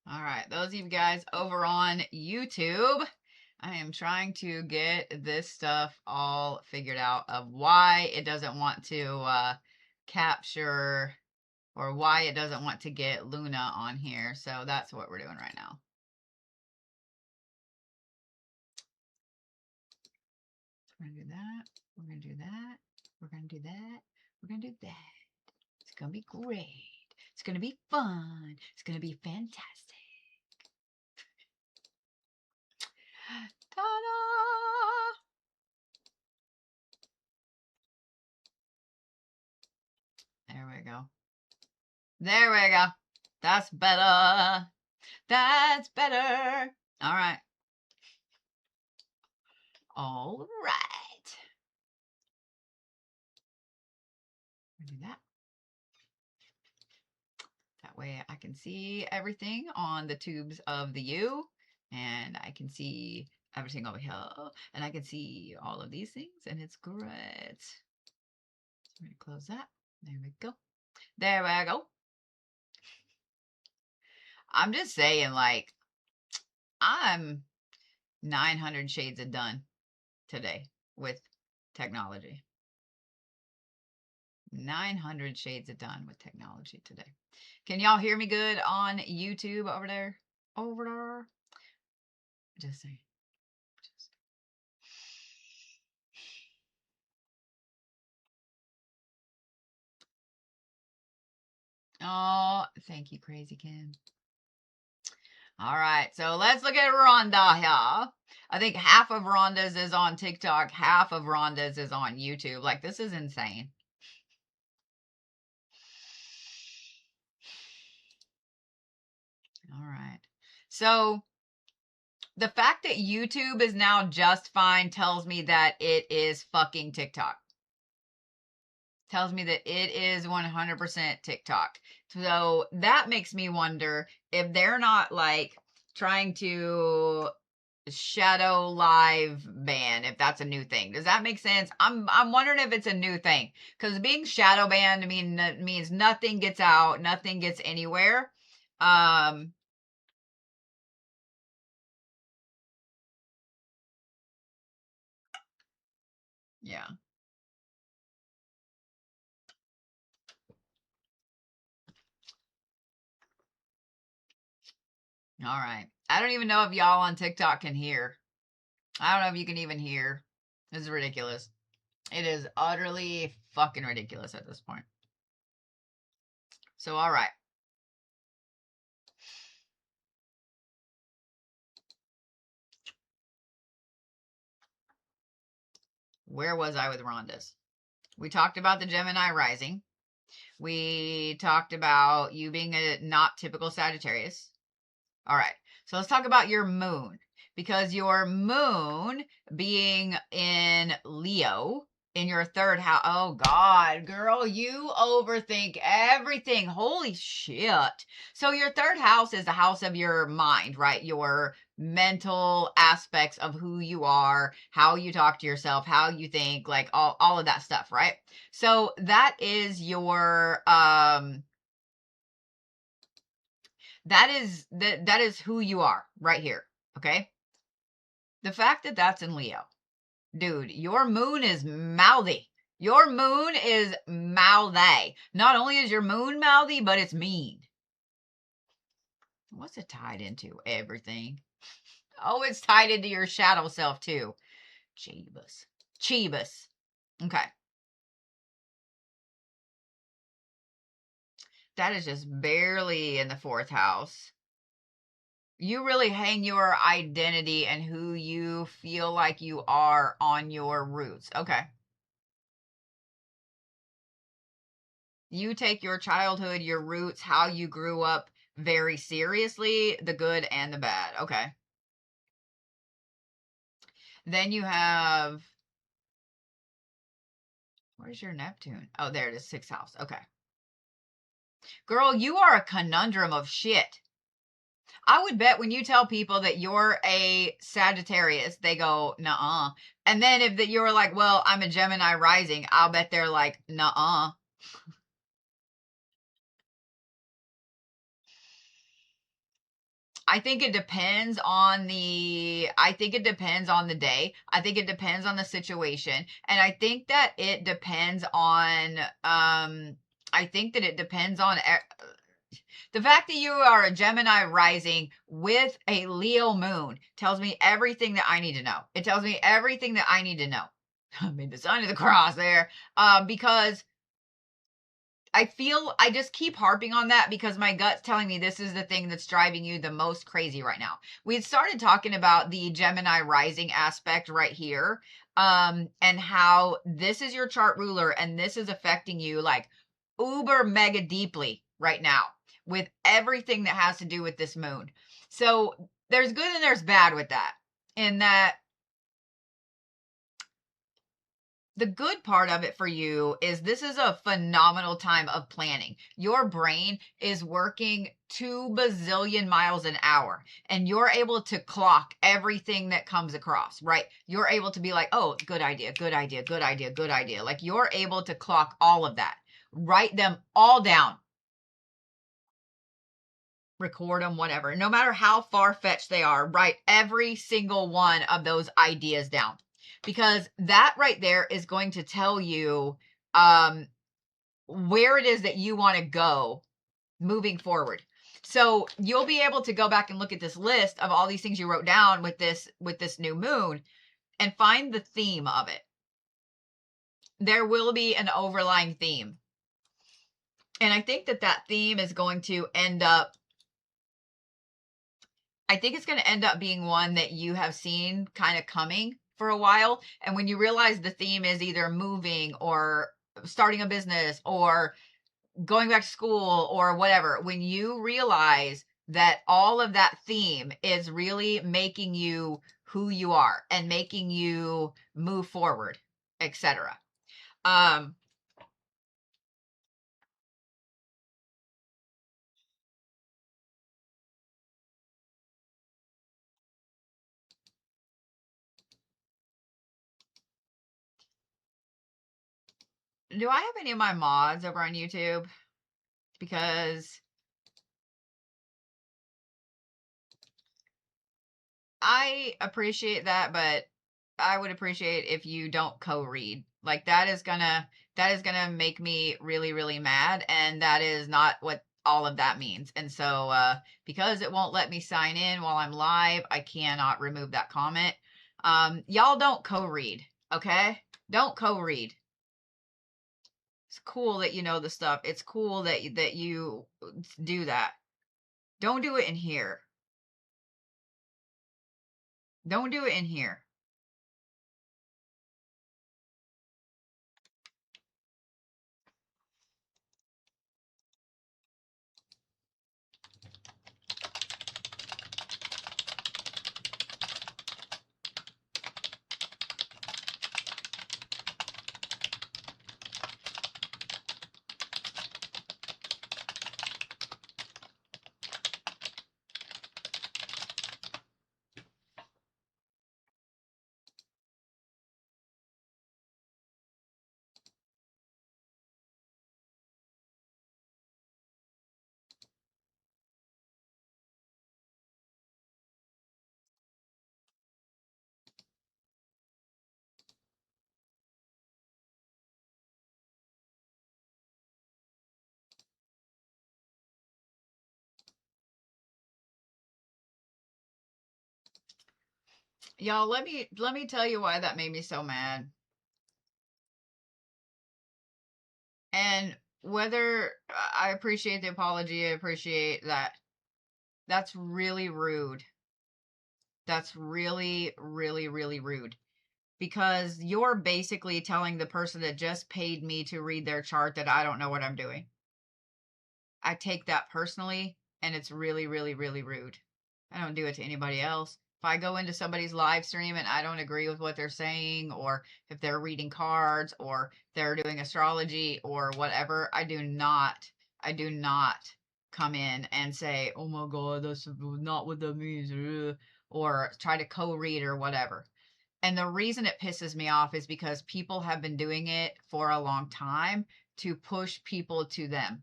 All right, those of you guys over on YouTube, I am trying to get this stuff all figured out of why it doesn't want to capture, or why it doesn't want to get Luna on here. So that's what we're doing right now. We're gonna do that. We're gonna do that. We're gonna do that. We're gonna do that. It's gonna be great. It's gonna be fun. It's gonna be fantastic. Ta-da! There we go. There we go. That's better. That's better. All right. All right. Do that. That way I can see everything on the tubes of the U, and I can see everything over here, and I can see all of these things, and it's great. So I'm going to close that. There we go. There we go. I'm just saying, like, I'm 900 shades of done today with technology. 900 shades of done with technology today. Can y'all hear me good on YouTube over there? Over there? Just saying. Oh, thank you, Crazy Kim. All right, so let's look at Rhonda here. I think half of Rhonda's is on TikTok, half of Rhonda's is on YouTube. Like, this is insane. All right. So the fact that YouTube is now just fine tells me that it is fucking TikTok. Tells me that it is 100% TikTok. So that makes me wonder if they're not like trying to shadow live ban, if that's a new thing. Does that make sense? I'm wondering if it's a new thing, because being shadow banned means nothing gets out, nothing gets anywhere. Yeah. All right. I don't even know if y'all on TikTok can hear. I don't know if you can even hear. This is ridiculous. It is utterly fucking ridiculous at this point. So, all right. Where was I with Rhonda's? We talked about the Gemini rising. We talked about you being a not typical Sagittarius. All right. So let's talk about your moon, because your moon being in Leo in your third house. Oh God, girl, you overthink everything. Holy shit. So your third house is the house of your mind, right? Your mental aspects of who you are, how you talk to yourself, how you think, like all of that stuff, right? So that is your that is who you are right here. Okay. The fact that that's in Leo, dude, your moon is mouthy. Your moon is mouthy. Not only is your moon mouthy, but it's mean. What's it tied into? Everything. Oh, it's tied into your shadow self too. Jeebus. Cheebus. Okay. That is just barely in the fourth house. You really hang your identity and who you feel like you are on your roots. Okay. You take your childhood, your roots, how you grew up very seriously, the good and the bad. Okay. Then you have, where's your Neptune? Oh, there it is, sixth house. Okay. Girl, you are a conundrum of shit. I would bet when you tell people that you're a Sagittarius, they go, nuh-uh. And then if that you're like, well, I'm a Gemini rising, I'll bet they're like, nuh-uh. I think it depends on the I think it depends on the day. I think it depends on the situation. And I think that it depends on I think that it depends on the fact that you are a Gemini rising with a Leo moon tells me everything that I need to know. It tells me everything that I need to know. I made the sign of the cross there, because I just keep harping on that because my gut's telling me this is the thing that's driving you the most crazy right now. We had started talking about the Gemini rising aspect right here, and how this is your chart ruler and this is affecting you like uber mega deeply right now with everything that has to do with this moon. So there's good and there's bad with that. In that the good part of it for you is this is a phenomenal time of planning. Your brain is working 2 bazillion miles an hour and you're able to clock everything that comes across, right? You're able to be like, oh, good idea, good idea, good idea, good idea. Like you're able to clock all of that, write them all down, record them, whatever. No matter how far fetched they are, write every single one of those ideas down. Because that right there is going to tell you where it is that you want to go moving forward. So you'll be able to go back and look at this list of all these things you wrote down with this new moon and find the theme of it. There will be an overlying theme. And I think that theme is going to end up I think it's going to end up being one that you have seen kind of coming for a while. And when you realize the theme is either moving or starting a business or going back to school or whatever, when you realize that all of that theme is really making you who you are and making you move forward, etc. Do I have any of my mods over on YouTube? Because I appreciate that, but I would appreciate if you don't co-read. Like that is gonna make me really, really mad, and that is not what all of that means. And so because it won't let me sign in while I'm live, I cannot remove that comment. Y'all don't co-read, okay? Don't co-read. It's cool that you know the stuff. It's cool that you do that. Don't do it in here. Don't do it in here. Y'all, let me tell you why that made me so mad. And whether I appreciate the apology, I appreciate that. That's really rude. That's really, really, really rude. Because you're basically telling the person that just paid me to read their chart that I don't know what I'm doing. I take that personally, and it's really, really, really rude. I don't do it to anybody else. If I go into somebody's live stream and I don't agree with what they're saying, or if they're reading cards, or they're doing astrology, or whatever, I do not come in and say, oh my God, that's not what that means, or try to co-read or whatever. And the reason it pisses me off is because people have been doing it for a long time to push people to them.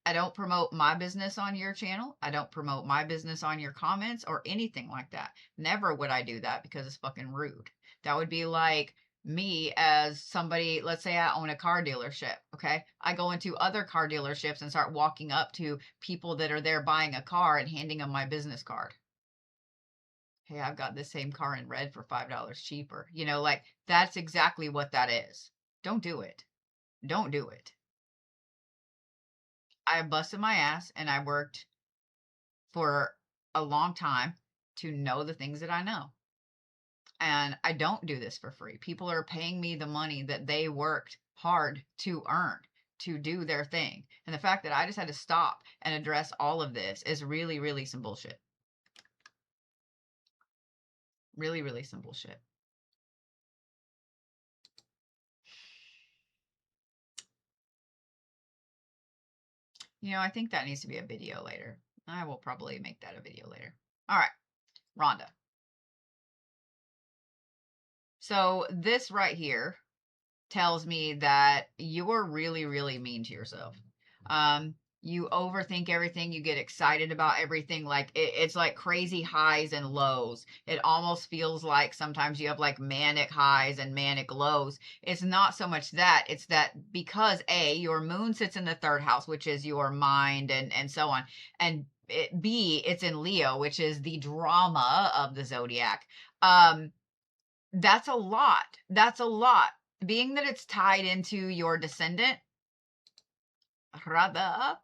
I don't promote my business on your channel. I don't promote my business on your comments or anything like that. Never would I do that because it's fucking rude. That would be like me as somebody, let's say I own a car dealership, okay? I go into other car dealerships and start walking up to people that are there buying a car and handing them my business card. Hey, I've got this same car in red for $5 cheaper. You know, like that's exactly what that is. Don't do it. Don't do it. I busted my ass and I worked for a long time to know the things that I know. And I don't do this for free. People are paying me the money that they worked hard to earn to do their thing. And the fact that I just had to stop and address all of this is really, really some bullshit. Really, really some bullshit. You know, I think that needs to be a video later. I will probably make that a video later. All right, Rhonda. So this right here tells me that you're really, really mean to yourself. You overthink everything. You get excited about everything. Like it's like crazy highs and lows. It almost feels like sometimes you have like manic highs and manic lows. It's not so much that. It's that because your moon sits in the third house, which is your mind and so on. And it's in Leo, which is the drama of the zodiac. That's a lot. That's a lot. Being that it's tied into your descendant, rather,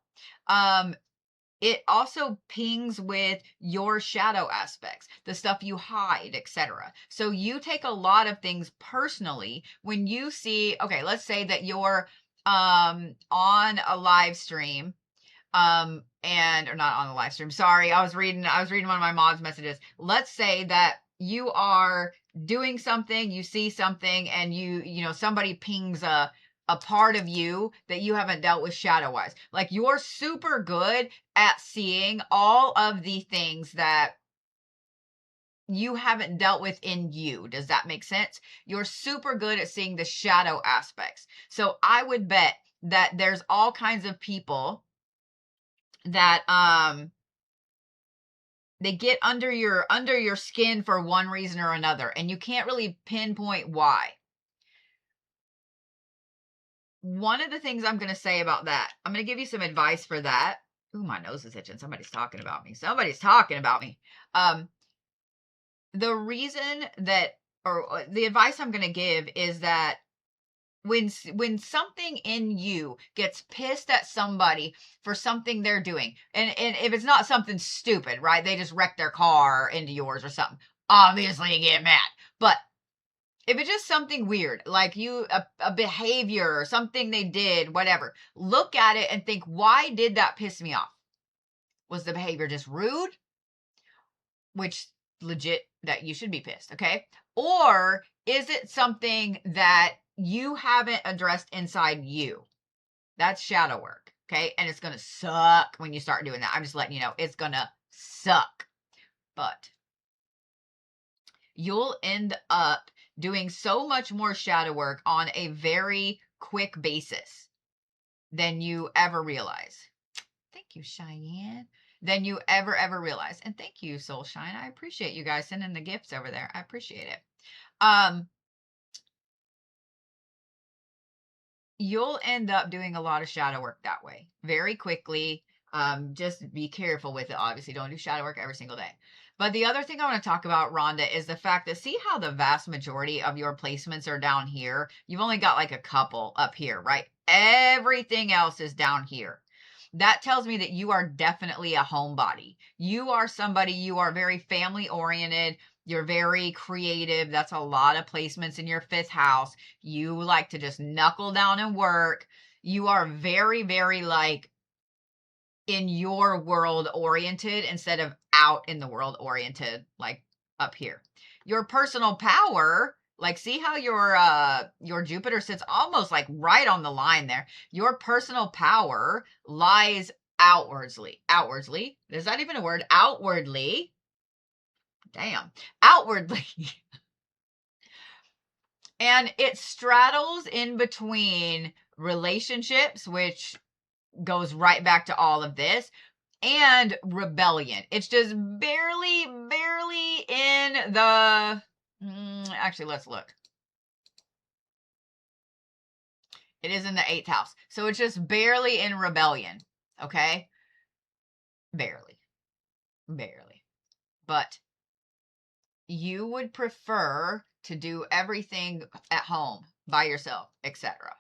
it also pings with your shadow aspects, the stuff you hide, etc. So you take a lot of things personally when you see, okay, let's say that you're on a live stream and or not on the live stream. Sorry, I was reading one of my mom's messages. Let's say that you are doing something, you see something, and you know somebody pings a part of you that you haven't dealt with shadow wise. Like you're super good at seeing all of the things that you haven't dealt with in you. Does that make sense? You're super good at seeing the shadow aspects. So I would bet that there's all kinds of people that they get under your skin for one reason or another, and you can't really pinpoint why. One of the things I'm going to say about that, I'm going to give you some advice for that. Ooh, my nose is itching. Somebody's talking about me. Somebody's talking about me. The reason that, or the advice I'm going to give is that when something in you gets pissed at somebody for something they're doing, and if it's not something stupid, right? They just wrecked their car into yours or something. Obviously, you get mad. But if it's just something weird, like a behavior or something they did, whatever, look at it and think, why did that piss me off? Was the behavior just rude? Which legit that you should be pissed, okay? Or is it something that you haven't addressed inside you? That's shadow work, okay? And it's going to suck when you start doing that. I'm just letting you know, it's going to suck. But you'll end up doing so much more shadow work on a very quick basis than you ever realize. Thank you, Cheyenne. Than you ever realize. And thank you, Soul Shine. I appreciate you guys sending the gifts over there. I appreciate it. You'll end up doing a lot of shadow work that way very quickly. Just be careful with it. Obviously, don't do shadow work every single day. But the other thing I want to talk about, Rhonda, is the fact that see how the vast majority of your placements are down here? You've only got like a couple up here, right? Everything else is down here. That tells me that you are definitely a homebody. You are somebody, you are very family oriented. You're very creative. That's a lot of placements in your fifth house. You like to just knuckle down and work. You are very, very like in your world oriented instead of out in the world oriented, like up here. Your personal power, like see how your Jupiter sits almost like right on the line there. Your personal power lies outwardly. Outwardly. Is that even a word? Outwardly. Damn. Outwardly. And it straddles in between relationships, which goes right back to all of this. And rebellion. It's just barely in the... actually, let's look. It is in the 8th house. So it's just barely in rebellion. Okay? Barely. But you would prefer to do everything at home by yourself, etc.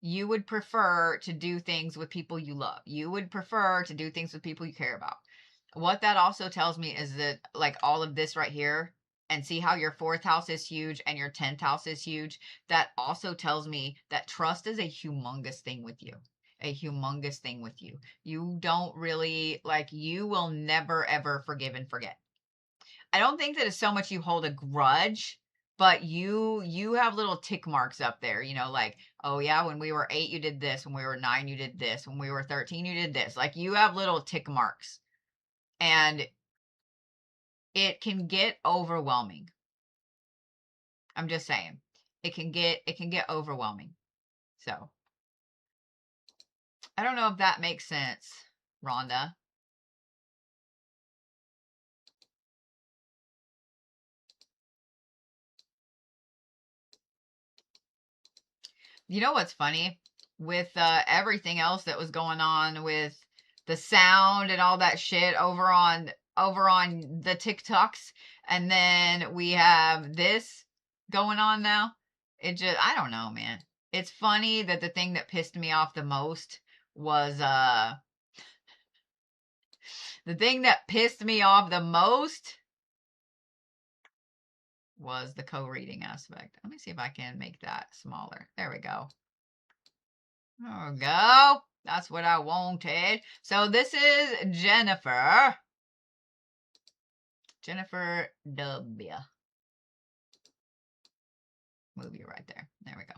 You would prefer to do things with people you love. You would prefer to do things with people you care about. What that also tells me is that, like, all of this right here, and see how your 4th house is huge and your 10th house is huge, that also tells me that trust is a humongous thing with you. A humongous thing with you. You don't really, like, you will never ever forgive and forget. I don't think that it's so much you hold a grudge, but you have little tick marks up there, you know, like, oh yeah, when we were 8 you did this, when we were 9 you did this, when we were 13 you did this. Like, you have little tick marks. And it can get overwhelming. I'm just saying. It can get overwhelming. So, I don't know if that makes sense, Rhonda. You know what's funny? With everything else that was going on with the sound and all that shit over on the TikToks, and then we have this going on now. It just, I don't know, man. It's funny that the thing that pissed me off the most was the thing that pissed me off the most was the co-reading aspect. Let me see if I can make that smaller. There we go. There we go. That's what I wanted. So this is Jennifer. Jennifer W. Move you right there. There we go.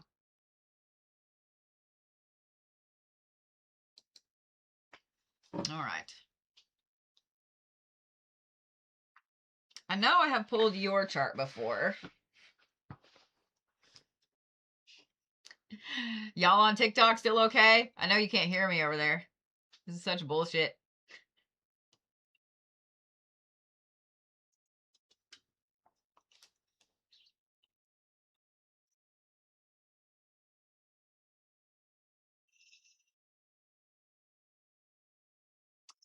All right. I know I have pulled your chart before. Y'all on TikTok still okay? I know you can't hear me over there. This is such bullshit.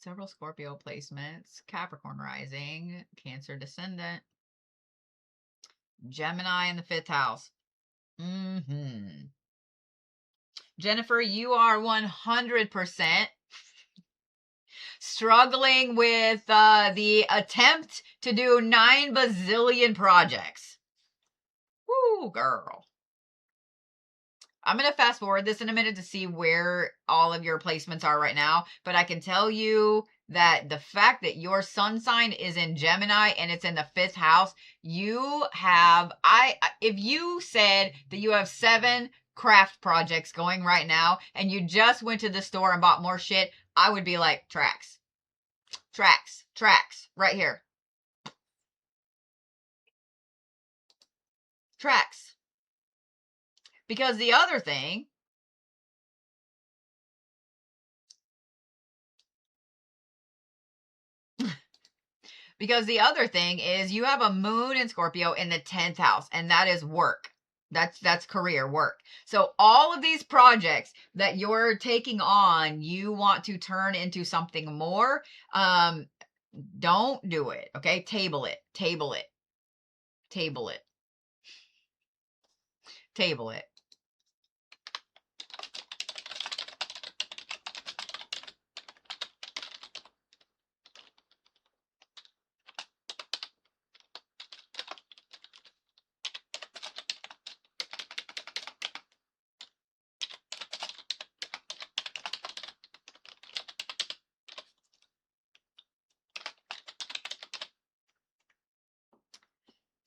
Several Scorpio placements, Capricorn rising, Cancer descendant, Gemini in the 5th house. Jennifer, you are 100% struggling with the attempt to do 9 bazillion projects. Woo, girl. I'm going to fast forward this in a minute to see where all of your placements are right now. But I can tell you that the fact that your sun sign is in Gemini and it's in the 5th house, you have, if you said that you have 7 craft projects going right now and you just went to the store and bought more shit, I would be like, tracks, right here. Tracks. Because the other thing, is you have a moon in Scorpio in the 10th house, and that is work. That's career work. So all of these projects that you're taking on, you want to turn into something more. Don't do it. Okay. Table it.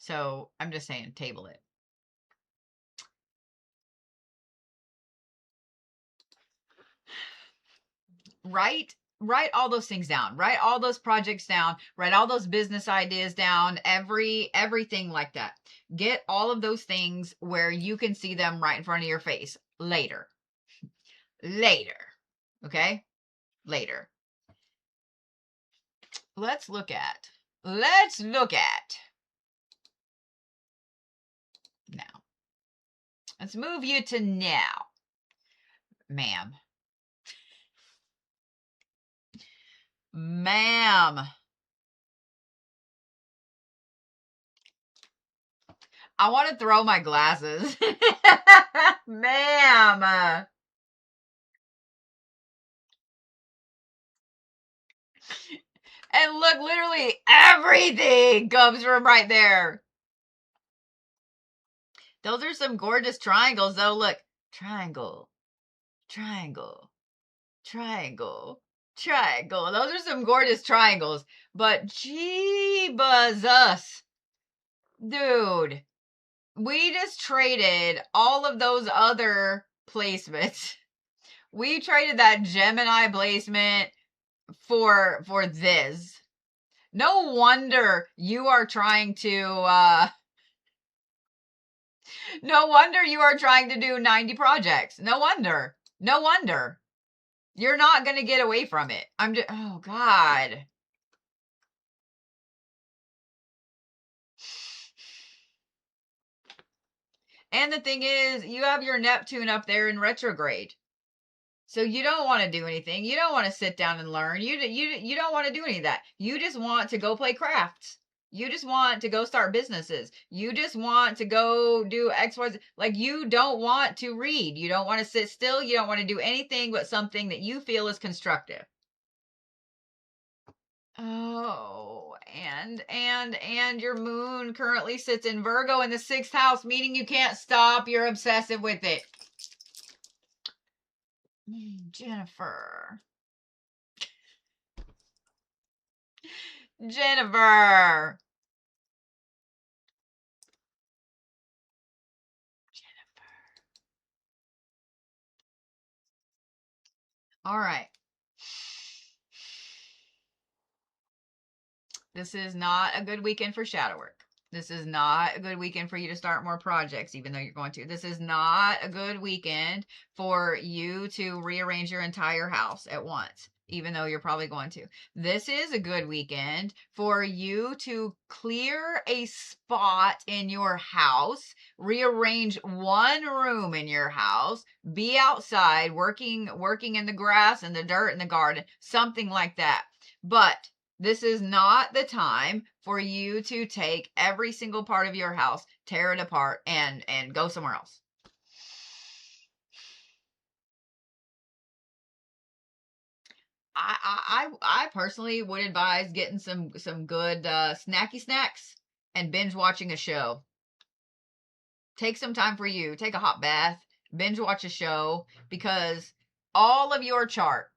So I'm just saying, table it. Write all those things down. Write all those projects down. Write all those business ideas down. Everything like that. Get all of those things where you can see them right in front of your face later. Okay? Later. Let's look at now. Let's move you to now, ma'am. Ma'am. I want to throw my glasses. Ma'am. And look, literally everything comes from right there. Those are some gorgeous triangles, though. Look, triangle, triangle, triangle, triangle. Those are some gorgeous triangles. But jeebus, dude, we just traded all of those other placements. We traded that Gemini placement for this. No wonder you are trying to no wonder you are trying to do 90 projects. No wonder. No wonder. You're not going to get away from it. I'm just, oh God. And the thing is, you have your Neptune up there in retrograde. So you don't want to do anything. You don't want to sit down and learn. You don't want to do any of that. You just want to go play crafts. You just want to go start businesses. You just want to go do X, Y, Z. Like, you don't want to read. You don't want to sit still. You don't want to do anything but something that you feel is constructive. Oh, and your moon currently sits in Virgo in the 6th house, meaning you can't stop. You're obsessive with it. Jennifer. Jennifer. All right. This is not a good weekend for shadow work. This is not a good weekend for you to start more projects, even though you're going to. This is not a good weekend for you to rearrange your entire house at once, even though you're probably going to. This is a good weekend for you to clear a spot in your house, rearrange one room in your house, be outside working in the grass and the dirt in the garden, something like that. But this is not the time for you to take every single part of your house, tear it apart, and go somewhere else. I personally would advise getting some good snacky snacks and binge watching a show. Take some time for you. Take a hot bath, binge watch a show, because all of your chart,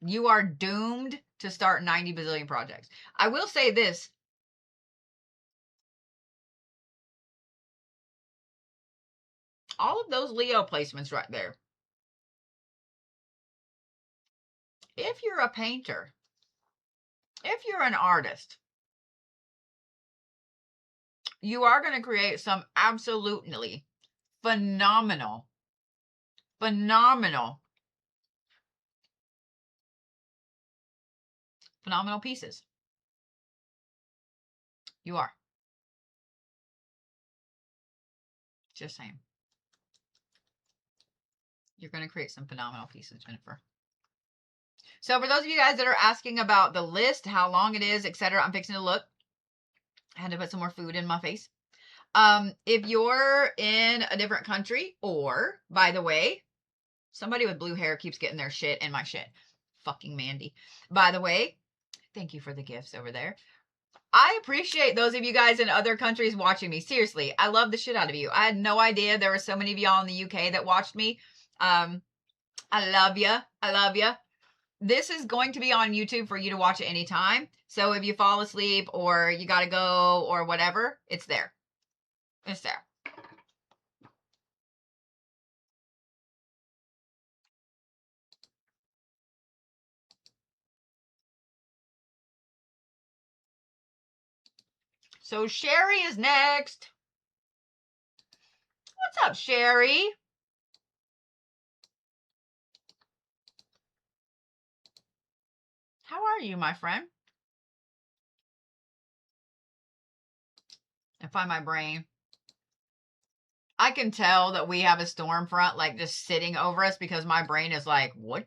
you are doomed to start 90 bazillion projects. I will say this. All of those Leo placements right there. If you're a painter, if you're an artist, you are going to create some absolutely phenomenal pieces. You are. Just saying. You're going to create some phenomenal pieces, Jennifer. So for those of you guys that are asking about the list, how long it is, etc., I'm fixing to look. I had to put some more food in my face. If you're in a different country, or, by the way, somebody with blue hair keeps getting their shit in my shit. Fucking Mandy. By the way, thank you for the gifts over there. I appreciate those of you guys in other countries watching me. Seriously, I love the shit out of you. I had no idea there were so many of y'all in the UK that watched me. I love you. I love you. This is going to be on YouTube for you to watch at any time. So if you fall asleep or you got to go or whatever, it's there. It's there. So Sherry is next. What's up, Sherry? How are you, my friend? I find my brain. I can tell that we have a storm front like just sitting over us because my brain is like, what?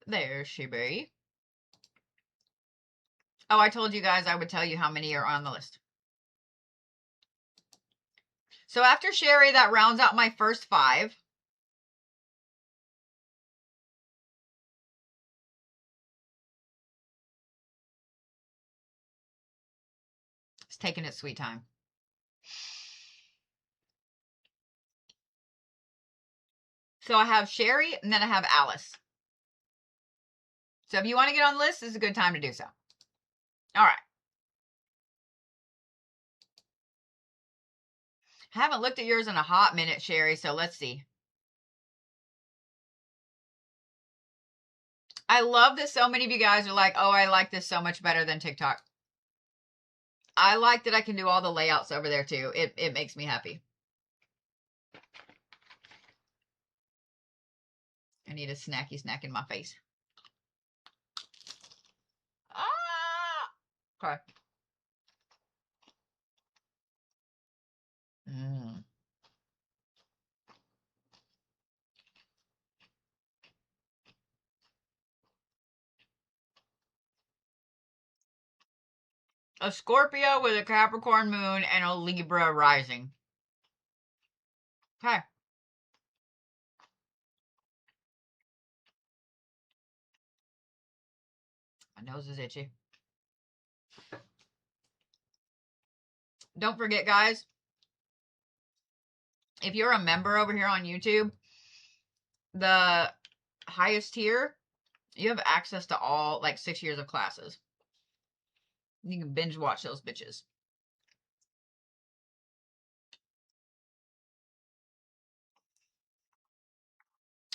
There she be. Oh, I told you guys I would tell you how many are on the list. So after Sherry, that rounds out my first 5. It's taking its sweet time. So I have Sherry and then I have Alice. So if you want to get on the list, this is a good time to do so. All right. I haven't looked at yours in a hot minute, Sherry, so let's see. I love that so many of you guys are like, oh, I like this so much better than TikTok. I like that I can do all the layouts over there too. It makes me happy. I need a snacky snack in my face. Ah! Okay. A Scorpio with a Capricorn moon and a Libra rising. Okay. My nose is itchy. Don't forget, guys, if you're a member over here on YouTube, the highest tier, you have access to all like 6 years of classes. You can binge watch those bitches.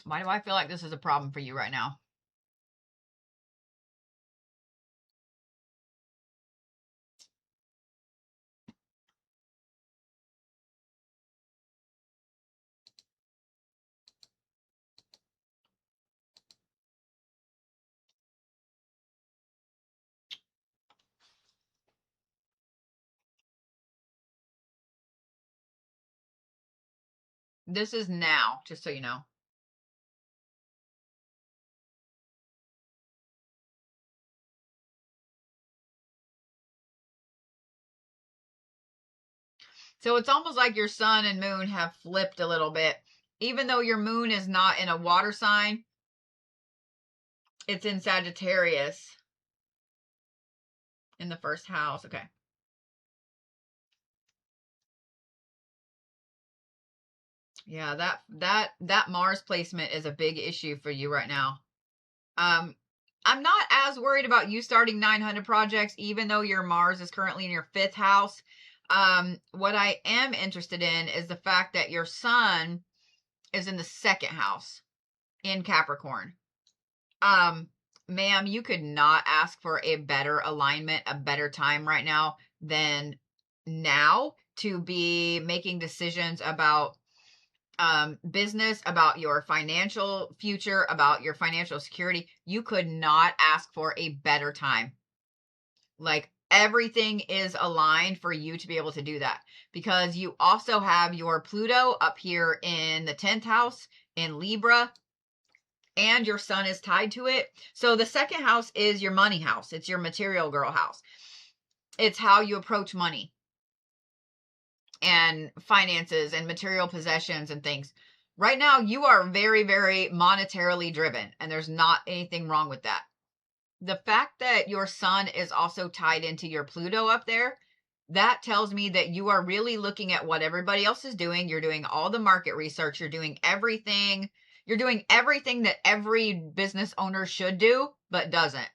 Why do I feel like this is a problem for you right now? This is now, just so you know. So it's almost like your sun and moon have flipped a little bit. Even though your moon is not in a water sign, it's in Sagittarius in the first house. Okay. Yeah, that Mars placement is a big issue for you right now. I'm not as worried about you starting 900 projects, even though your Mars is currently in your 5th house. What I am interested in is the fact that your sun is in the 2nd house in Capricorn. Ma'am, you could not ask for a better alignment, a better time right now than now to be making decisions about business, about your financial future, about your financial security. You could not ask for a better time. Like everything is aligned for you to be able to do that, because you also have your Pluto up here in the 10th house in Libra, and your sun is tied to it. So the 2nd house is your money house. It's your material girl house. It's how you approach money and finances and material possessions and things. Right now, you are very, very monetarily driven, and there's not anything wrong with that. The fact that your sun is also tied into your Pluto up there, that tells me that you are really looking at what everybody else is doing. You're doing all the market research. You're doing everything. You're doing everything that every business owner should do, but doesn't.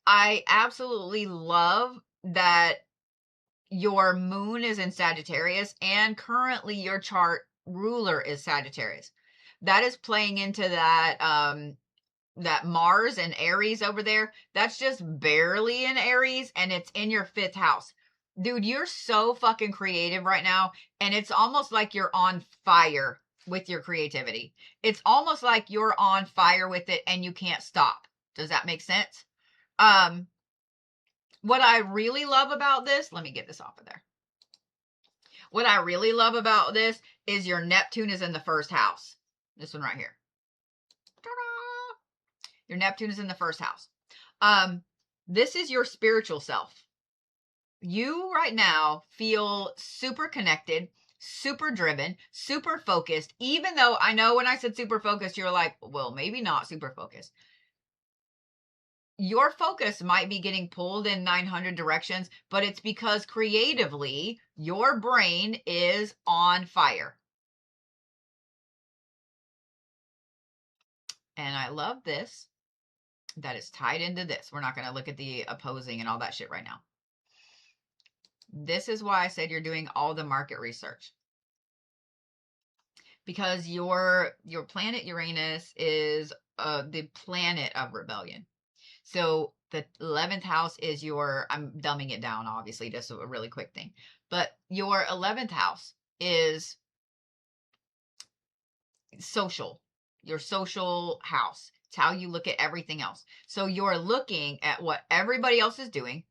I absolutely love that your moon is in Sagittarius, and currently your chart ruler is Sagittarius. That is playing into that that Mars and Aries over there. That's just barely in Aries, and it's in your 5th house. Dude, you're so fucking creative right now, and it's almost like you're on fire with your creativity. It's almost like you're on fire with it and you can't stop. Does that make sense? What I really love about this, let me get this off of there. What I really love about this is your Neptune is in the first house. This one right here. Ta-da! Your Neptune is in the first house. This is your spiritual self. You right now feel super connected, super driven, super focused, even though I know when I said super focused, you're like, well, maybe not super focused. Your focus might be getting pulled in 900 directions, but it's because creatively your brain is on fire. And I love this. That is tied into this. We're not going to look at the opposing and all that shit right now. This is why I said you're doing all the market research. Because your planet Uranus is the planet of rebellion. So the 11th house is your, I'm dumbing it down, obviously, just a really quick thing. But your 11th house is social, your social house. It's how you look at everything else. So you're looking at what everybody else is doing,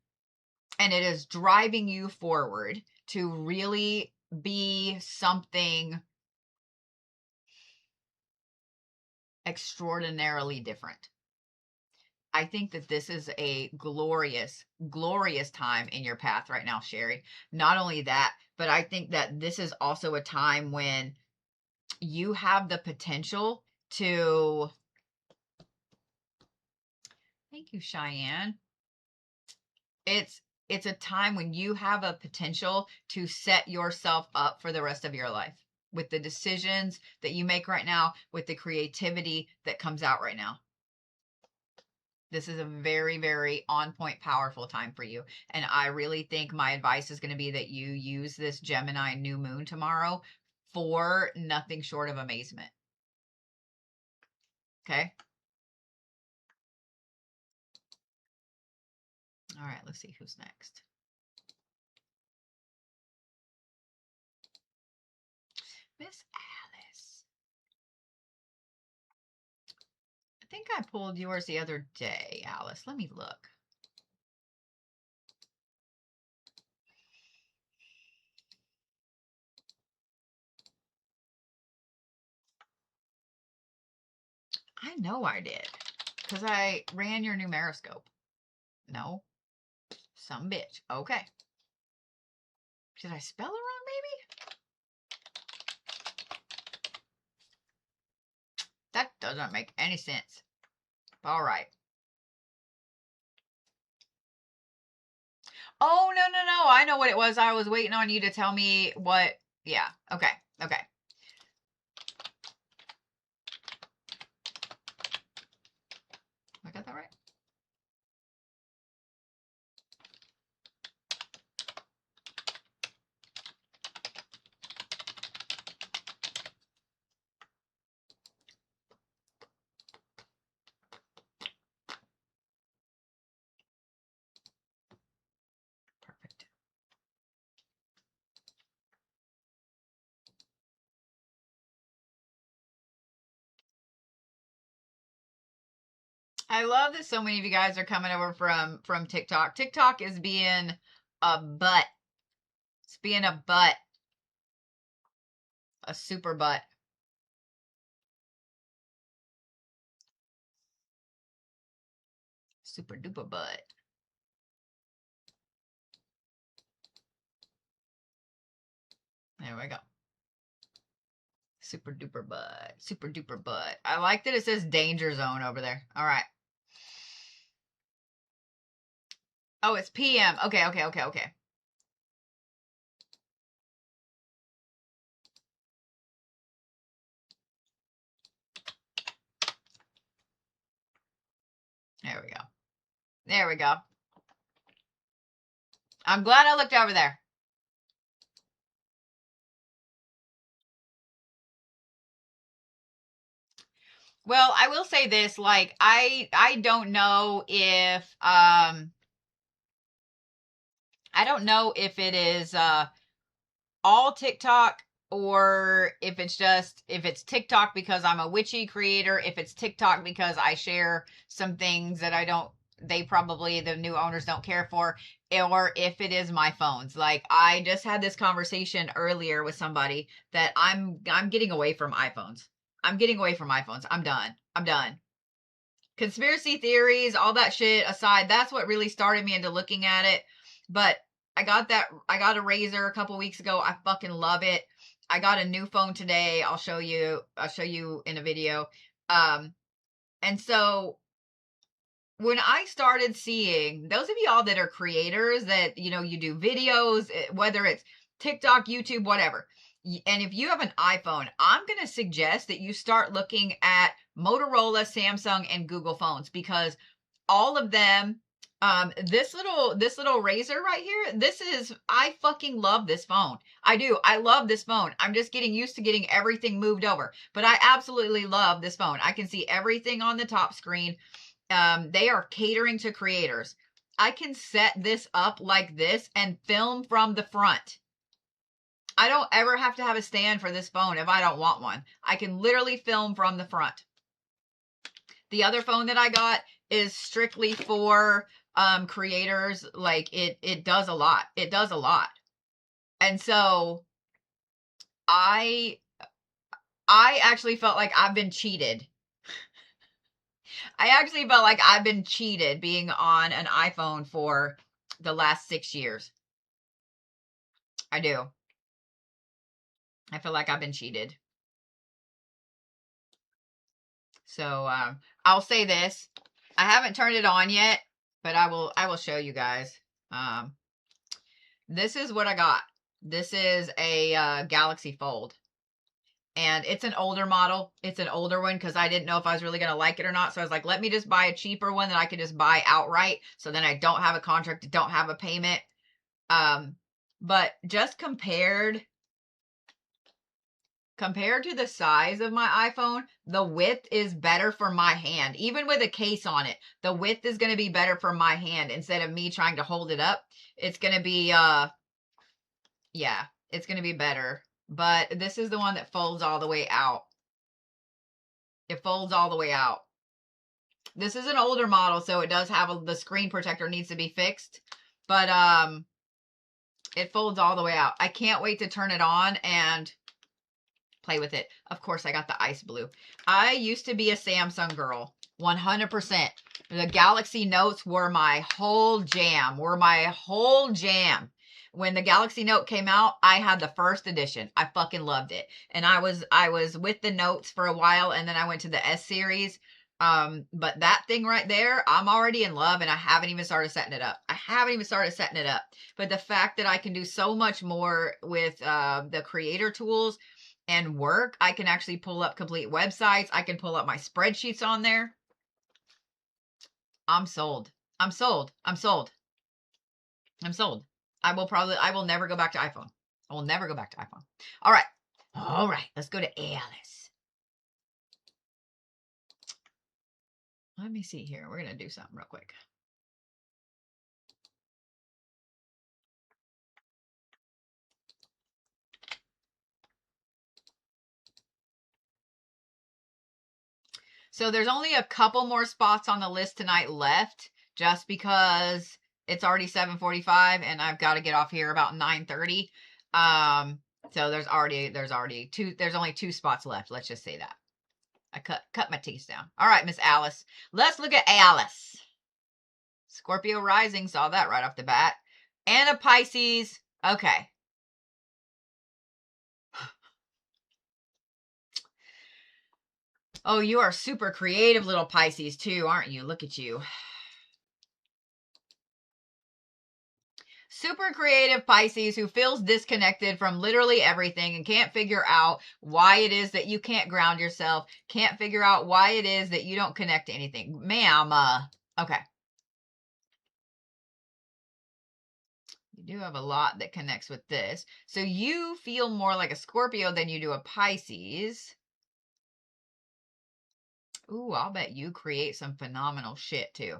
and it is driving you forward to really be something extraordinarily different. I think that this is a glorious, glorious time in your path right now, Sherry. Not only that, but I think that this is also a time when you have the potential to, thank you, Cheyenne. It's a time when you have a potential to set yourself up for the rest of your life with the decisions that you make right now, with the creativity that comes out right now. This is a very, very on point, powerful time for you. And I really think my advice is going to be that you use this Gemini new moon tomorrow for nothing short of amazement. Okay. All right. Let's see who's next. Miss Alice. I think I pulled yours the other day, Alice. Let me look. I know I did, because I ran your numeroscope. No, some bitch. Okay. Did I spell it wrong, maybe? That doesn't make any sense. All right. Oh, no, no, no. I know what it was. I was waiting on you to tell me what. Yeah. Okay. Okay. I got that right? Perfect. I love that so many of you guys are coming over from TikTok. TikTok is being a butt. It's being a butt. A super butt. Super duper butt. There we go. Super duper butt. Super duper butt. I like that it says danger zone over there. All right. Oh, it's PM. Okay, okay, okay, okay. There we go. There we go. I'm glad I looked over there. Well, I will say this, like I don't know if I don't know if it is all TikTok or if it's TikTok because I'm a witchy creator, if it's TikTok because I share some things that the new owners don't care for, or if it is my phones. Like, I just had this conversation earlier with somebody that I'm getting away from iPhones. I'm getting away from iPhones. I'm done. I'm done. Conspiracy theories, all that shit aside, that's what really started me into looking at it. But I got a Razor a couple weeks ago. I fucking love it. I got a new phone today. I'll show you in a video. And so when I started seeing those of y'all that are creators that, you do videos, whether it's TikTok, YouTube, whatever. And if you have an iPhone, I'm going to suggest that you start looking at Motorola, Samsung, and Google phones, because all of them, this little Razor right here, I fucking love this phone. I do. I love this phone. I'm just getting used to getting everything moved over, but I absolutely love this phone. I can see everything on the top screen. They are catering to creators. I can set this up like this and film from the front. I don't ever have to have a stand for this phone if I don't want one. I can literally film from the front. The other phone that I got is strictly for creators. Like, it does a lot. It does a lot. And so I actually felt like I've been cheated. I actually felt like I've been cheated being on an iPhone for the last 6 years. I do. I feel like I've been cheated. So I'll say this. I haven't turned it on yet, but I will show you guys. This is what I got. This is a Galaxy Fold. And it's an older model. It's an older one because I didn't know if I was really going to like it or not. So I was like, let me just buy a cheaper one that I could just buy outright. So then I don't have a contract, don't have a payment. But just compared to the size of my iPhone, the width is better for my hand. Even with a case on it, the width is going to be better for my hand instead of me trying to hold it up. It's going to be, yeah, it's going to be better. But this is the one that folds all the way out. It folds all the way out. This is an older model, so it does have the screen protector needs to be fixed. But it folds all the way out. I can't wait to turn it on and play with it. Of course, I got the ice blue. I used to be a Samsung girl, 100%. The Galaxy Notes were my whole jam. When the Galaxy Note came out, I had the first edition. I fucking loved it. And I was with the Notes for a while, and then I went to the S series. But that thing right there, I'm already in love, and I haven't even started setting it up. But the fact that I can do so much more with the creator tools and work, I can actually pull up complete websites. I can pull up my spreadsheets on there. I'm sold. I'm sold. I will never go back to iPhone. I will never go back to iPhone. All right. Let's go to Alice. Let me see here. We're going to do something real quick. So there's only a couple more spots on the list tonight left, just because it's already 7:45 and I've got to get off here about 9:30. So there's only 2 spots left. Let's just say that. I cut my teeth down. All right, Miss Alice. Let's look at Alice. Scorpio rising, saw that right off the bat. And a Pisces. Okay. Oh, you are super creative little Pisces too, aren't you? Look at you. Super creative Pisces who feels disconnected from literally everything and can't figure out why it is that you can't ground yourself, can't figure out why it is that you don't connect to anything. Ma'am, okay. You do have a lot that connects with this. So you feel more like a Scorpio than you do a Pisces. Ooh, I'll bet you create some phenomenal shit too.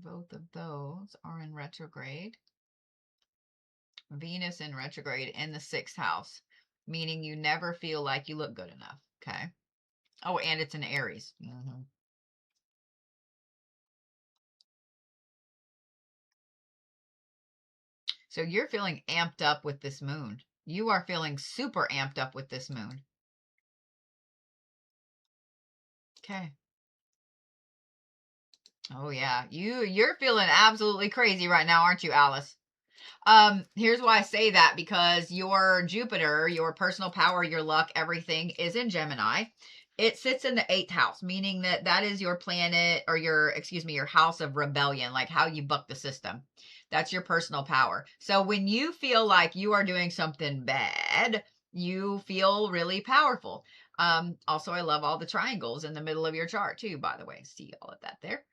Both of those are in retrograde. Venus in retrograde in the 6th house, meaning you never feel like you look good enough. Okay. Oh, and it's in Aries. So you're feeling amped up with this moon. You are feeling super amped up with this moon. Okay. Oh yeah. You're feeling absolutely crazy right now, aren't you, Alice? Here's why I say that, because your Jupiter, your personal power, your luck, everything is in Gemini. It sits in the 8th house, meaning that that is your planet, or your house of rebellion, like how you buck the system. That's your personal power. So when you feel like you are doing something bad, you feel really powerful. Also, I love all the triangles in the middle of your chart too, by the way. See all of that there.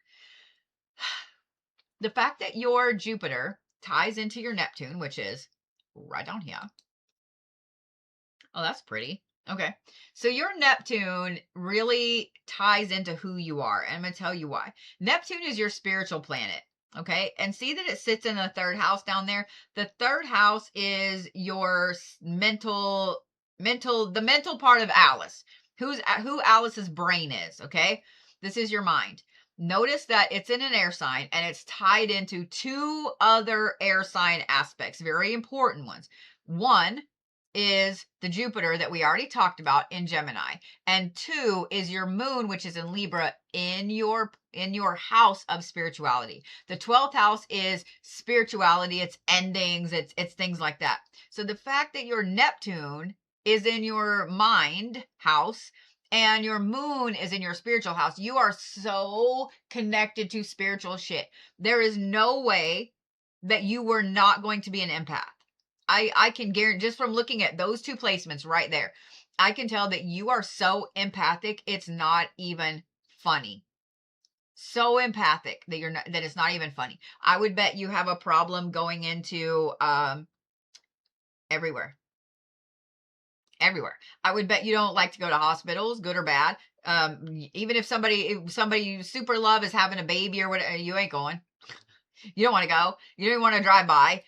The fact that your Jupiter ties into your Neptune, which is right down here. Oh, that's pretty. Okay. So your Neptune really ties into who you are. And I'm going to tell you why. Neptune is your spiritual planet. Okay. And see that it sits in the 3rd house down there. The 3rd house is your the mental part of Alice. Who Alice's brain is. Okay. This is your mind. Notice that it's in an air sign and it's tied into 2 other air sign aspects, very important ones. One is the Jupiter that we already talked about in Gemini, and 2 is your moon, which is in Libra, in your house of spirituality. The 12th house is spirituality, it's endings, it's things like that. So the fact that your Neptune is in your mind house and your moon is in your spiritual house, you are so connected to spiritual shit. There is no way that you were not going to be an empath. I can guarantee, just from looking at those 2 placements right there, I can tell that you are so empathic, it's not even funny. So empathic that it's not even funny. I would bet you have a problem going into everywhere. I would bet you don't like to go to hospitals, good or bad. Even if somebody you super love is having a baby or whatever, you ain't going. You don't want to go. You don't want to drive by.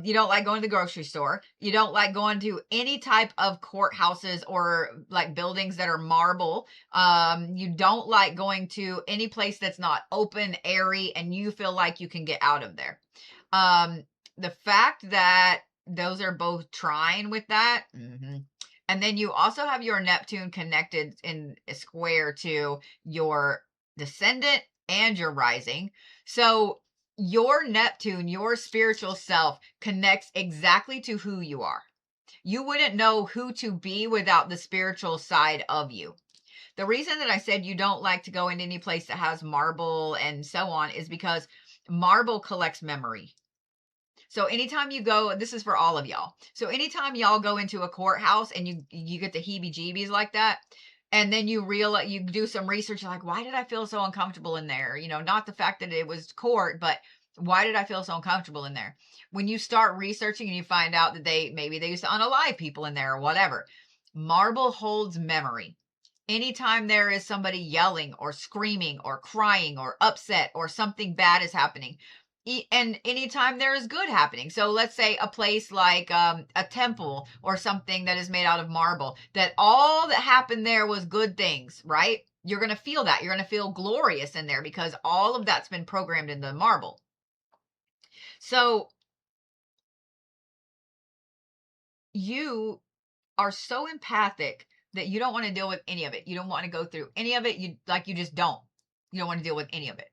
You don't like going to the grocery store. You don't like going to any type of courthouses or like buildings that are marble. You don't like going to any place that's not open, airy, and you feel like you can get out of there. The fact that those are both trine with that. And then you also have your Neptune connected in a square to your descendant and your rising. So your Neptune, your spiritual self, connects exactly to who you are. You wouldn't know who to be without the spiritual side of you. The reason that I said you don't like to go into any place that has marble and so on is because marble collects memory. So anytime you go, this is for all of y'all. So anytime y'all go into a courthouse and you get the heebie-jeebies like that, and then you do some research, you're like, why did I feel so uncomfortable in there? Not the fact that it was court, but why did I feel so uncomfortable in there? When you start researching and you find out that maybe they used to unalive people in there or whatever, marble holds memory. Anytime there is somebody yelling or screaming or crying or upset or something bad is happening, and anytime there is good happening. So let's say a place like a temple or something that is made out of marble, that all that happened there was good things, right? You're going to feel that. You're going to feel glorious in there because all of that's been programmed in the marble. So you are so empathic that you don't want to deal with any of it. You don't want to go through any of it. You just don't. You don't want to deal with any of it.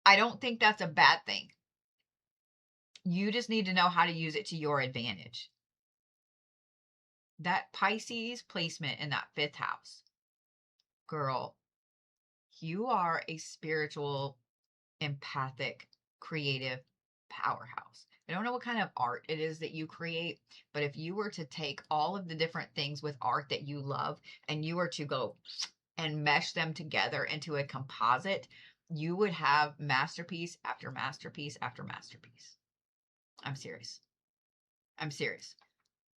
I don't think that's a bad thing. You just need to know how to use it to your advantage. That Pisces placement in that 5th house, girl, you are a spiritual, empathic, creative powerhouse. I don't know what kind of art it is that you create, but if you were to take all of the different things with art that you love and you were to go and mesh them together into a composite, you would have masterpiece after masterpiece after masterpiece. I'm serious.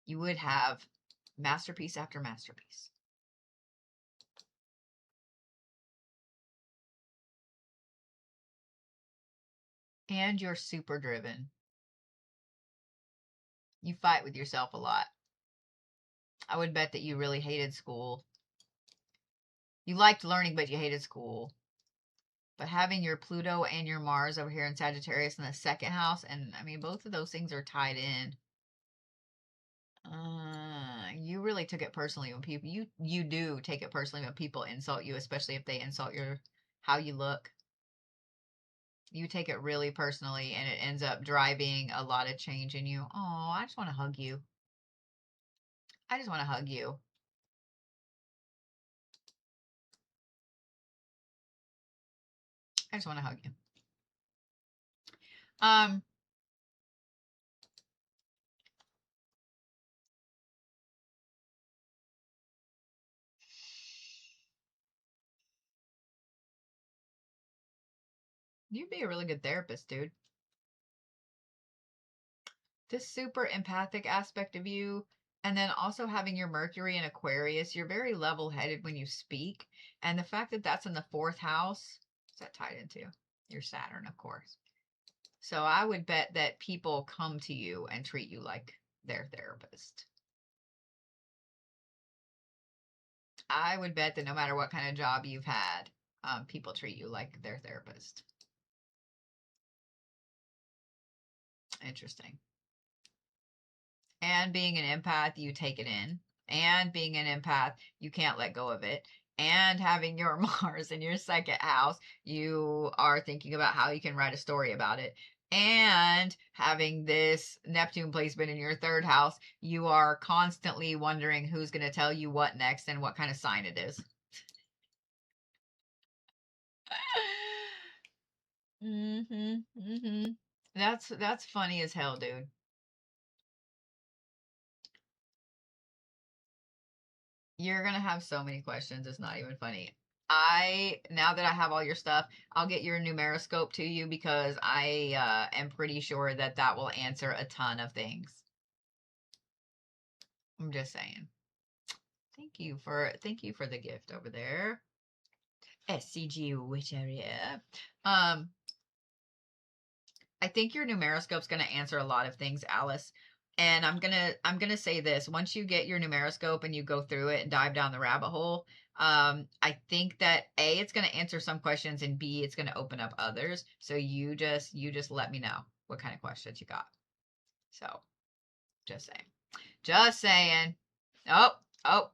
You would have masterpiece after masterpiece. And you're super driven. You fight with yourself a lot. I would bet that you really hated school. You liked learning, but you hated school. But having your Pluto and your Mars over here in Sagittarius in the second house, and I mean, both of those things are tied in. You really took it personally when people you do take it personally when people insult you, especially if they insult your how you look. You take it really personally, and it ends up driving a lot of change in you. Oh, I just want to hug you. I just want to hug you. I just want to hug you. Um, you'd be a really good therapist, dude. This super empathic aspect of you, and then also having your Mercury in Aquarius, you're very level headed when you speak. And the fact that that's in the fourth house, what's that tied into? Your Saturn, of course. So I would bet that people come to you and treat you like their therapist. I would bet that no matter what kind of job you've had, people treat you like their therapist. Interesting. And being an empath, you take it in. And being an empath, you can't let go of it. And having your Mars in your second house, you are thinking about how you can write a story about it. And having this Neptune placement in your third house, you are constantly wondering who's going to tell you what next and what kind of sign it is. That's funny as hell, dude. You're gonna have so many questions. It's not even funny. Now that I have all your stuff, I'll get your numeroscope to you because I am pretty sure that that will answer a ton of things. I'm just saying. Thank you for the gift over there. SCG which area? I think your numeroscope's going to answer a lot of things, Alice. And I'm gonna say this: once you get your numeroscope and you go through it and dive down the rabbit hole, I think that A, it's gonna answer some questions, and B, it's gonna open up others. So you just let me know what kind of questions you got. So just saying. Just saying. Oh, oh,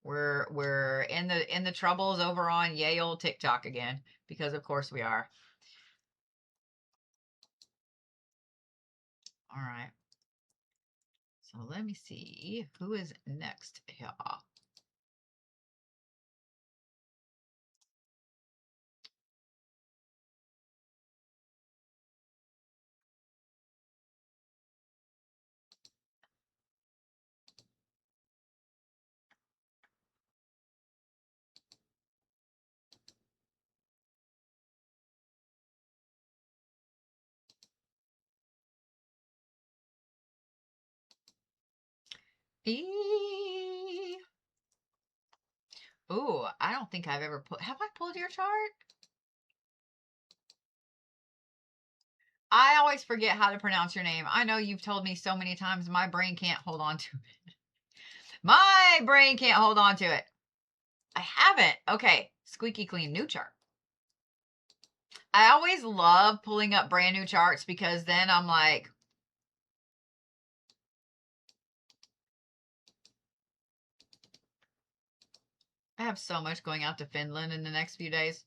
we're in the troubles over on yay old TikTok again, because of course we are. All right. So let me see who is next here. Ooh, I don't think I've ever have I pulled your chart? I always forget how to pronounce your name. I know you've told me so many times my brain can't hold on to it. My brain can't hold on to it. I haven't. Okay, squeaky clean new chart. I always love pulling up brand new charts because then I'm like, I have so much going out to Finland in the next few days.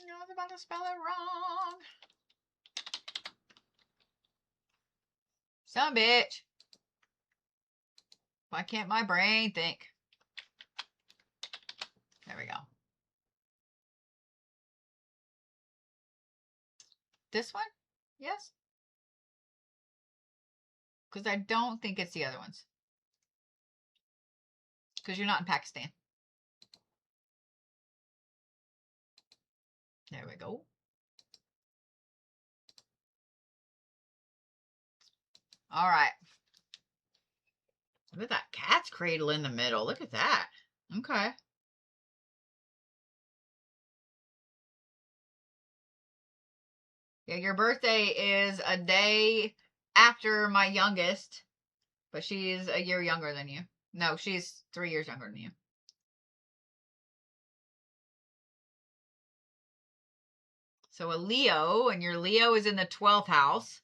I was about to spell it wrong. Some bitch. Why can't my brain think? There we go. This one? Yes? Because I don't think it's the other ones. Because you're not in Pakistan. There we go. All right. Look at that cat's cradle in the middle. Look at that. Okay. Yeah, your birthday is a day after my youngest, but she's a year younger than you. No, she's 3 years younger than you. So a Leo, and your Leo is in the 12th house.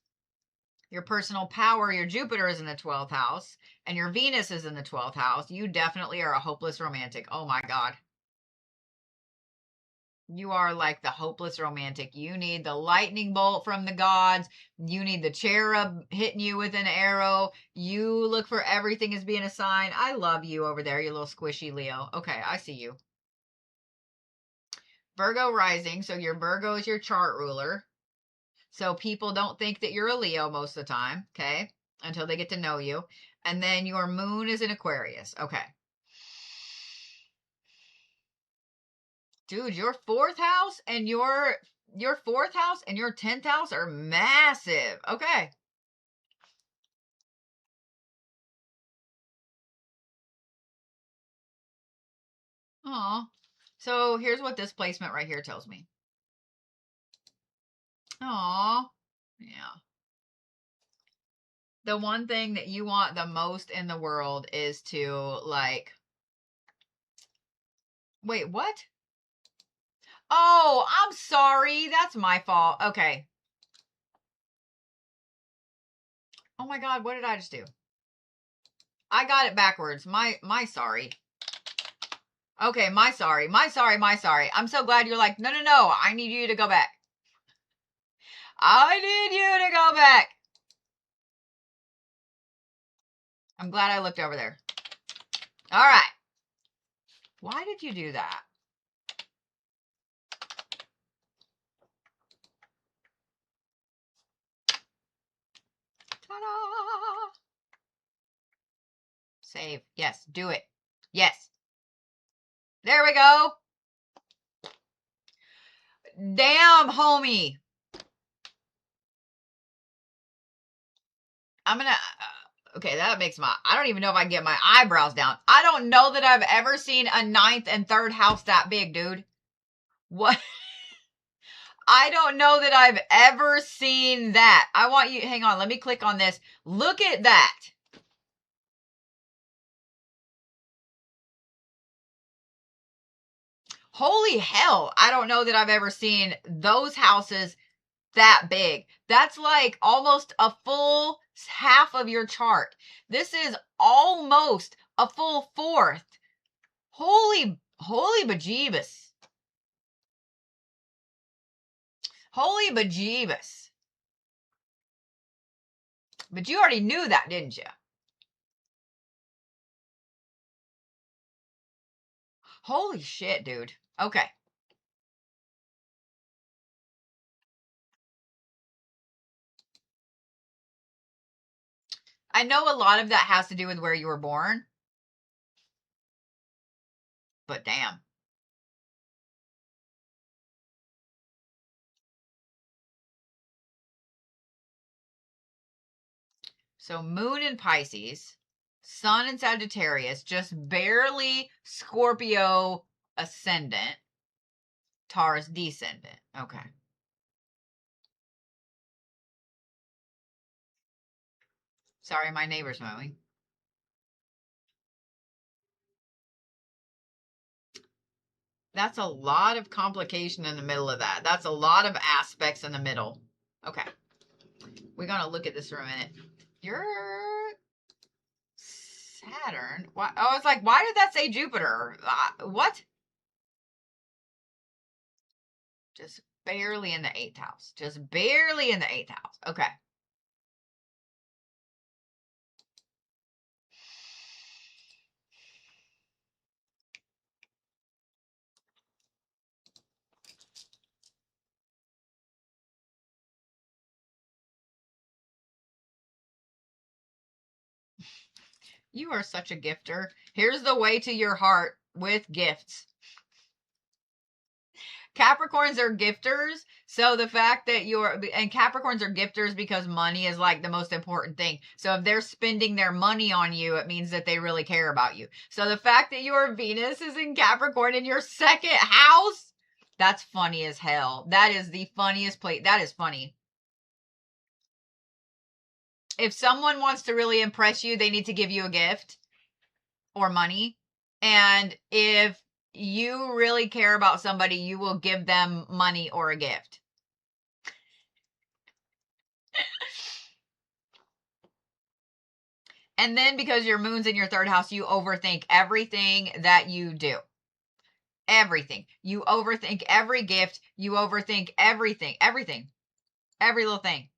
Your personal power, your Jupiter is in the 12th house, and your Venus is in the 12th house. You definitely are a hopeless romantic. Oh my God. You are like the hopeless romantic. You need the lightning bolt from the gods. You need the cherub hitting you with an arrow. You look for everything as being a sign. I love you over there, you little squishy Leo. Okay, I see you. Virgo rising. So your Virgo is your chart ruler. So people don't think that you're a Leo most of the time, okay? Until they get to know you. And then your moon is in Aquarius. Okay. Dude, your fourth house and your 10th house are massive. Okay. Aw. So here's what this placement right here tells me. Aw. Yeah. The one thing that you want the most in the world is to, like, wait, what? Oh, I'm sorry. That's my fault. Okay. Oh my God, what did I just do? I got it backwards. My sorry. Okay, my sorry. I'm so glad you're like, no. I need you to go back. I need you to go back. I'm glad I looked over there. All right. Why did you do that? Ta-da! Save. Yes, do it. Yes. There we go. Damn, homie. I'm gonna... okay, that makes my... I don't even know if I can get my eyebrows down. I don't know that I've ever seen a 9th and 3rd house that big, dude. What? I don't know that I've ever seen that. I want you... hang on, let me click on this. Look at that. Holy hell. I don't know that I've ever seen those houses that big. That's like almost a full half of your chart. This is almost a full fourth. Holy bejeebus. Holy bejeebus. But you already knew that, didn't you? Holy shit, dude. Okay. I know a lot of that has to do with where you were born. But damn. So moon in Pisces, sun in Sagittarius, just barely Scorpio ascendant, Taurus descendant. Okay. Sorry, my neighbor's mowing. That's a lot of complication in the middle of that. That's a lot of aspects in the middle. Okay. We're going to look at this for a minute. Your Saturn. Why? I was like, why did that say Jupiter? What? Just barely in the 8th house. Just barely in the 8th house. Okay. You are such a gifter. Here's the way to your heart with gifts. Capricorns are gifters. So the fact that and Capricorns are gifters because money is like the most important thing. So if they're spending their money on you, it means that they really care about you. So the fact that your Venus is in Capricorn in your second house, that's funny as hell. That is the funniest place. That is funny. If someone wants to really impress you, they need to give you a gift or money. And if you really care about somebody, you will give them money or a gift. And then because your moon's in your third house, you overthink everything that you do. Everything. You overthink every gift. You overthink everything. Everything. Every little thing.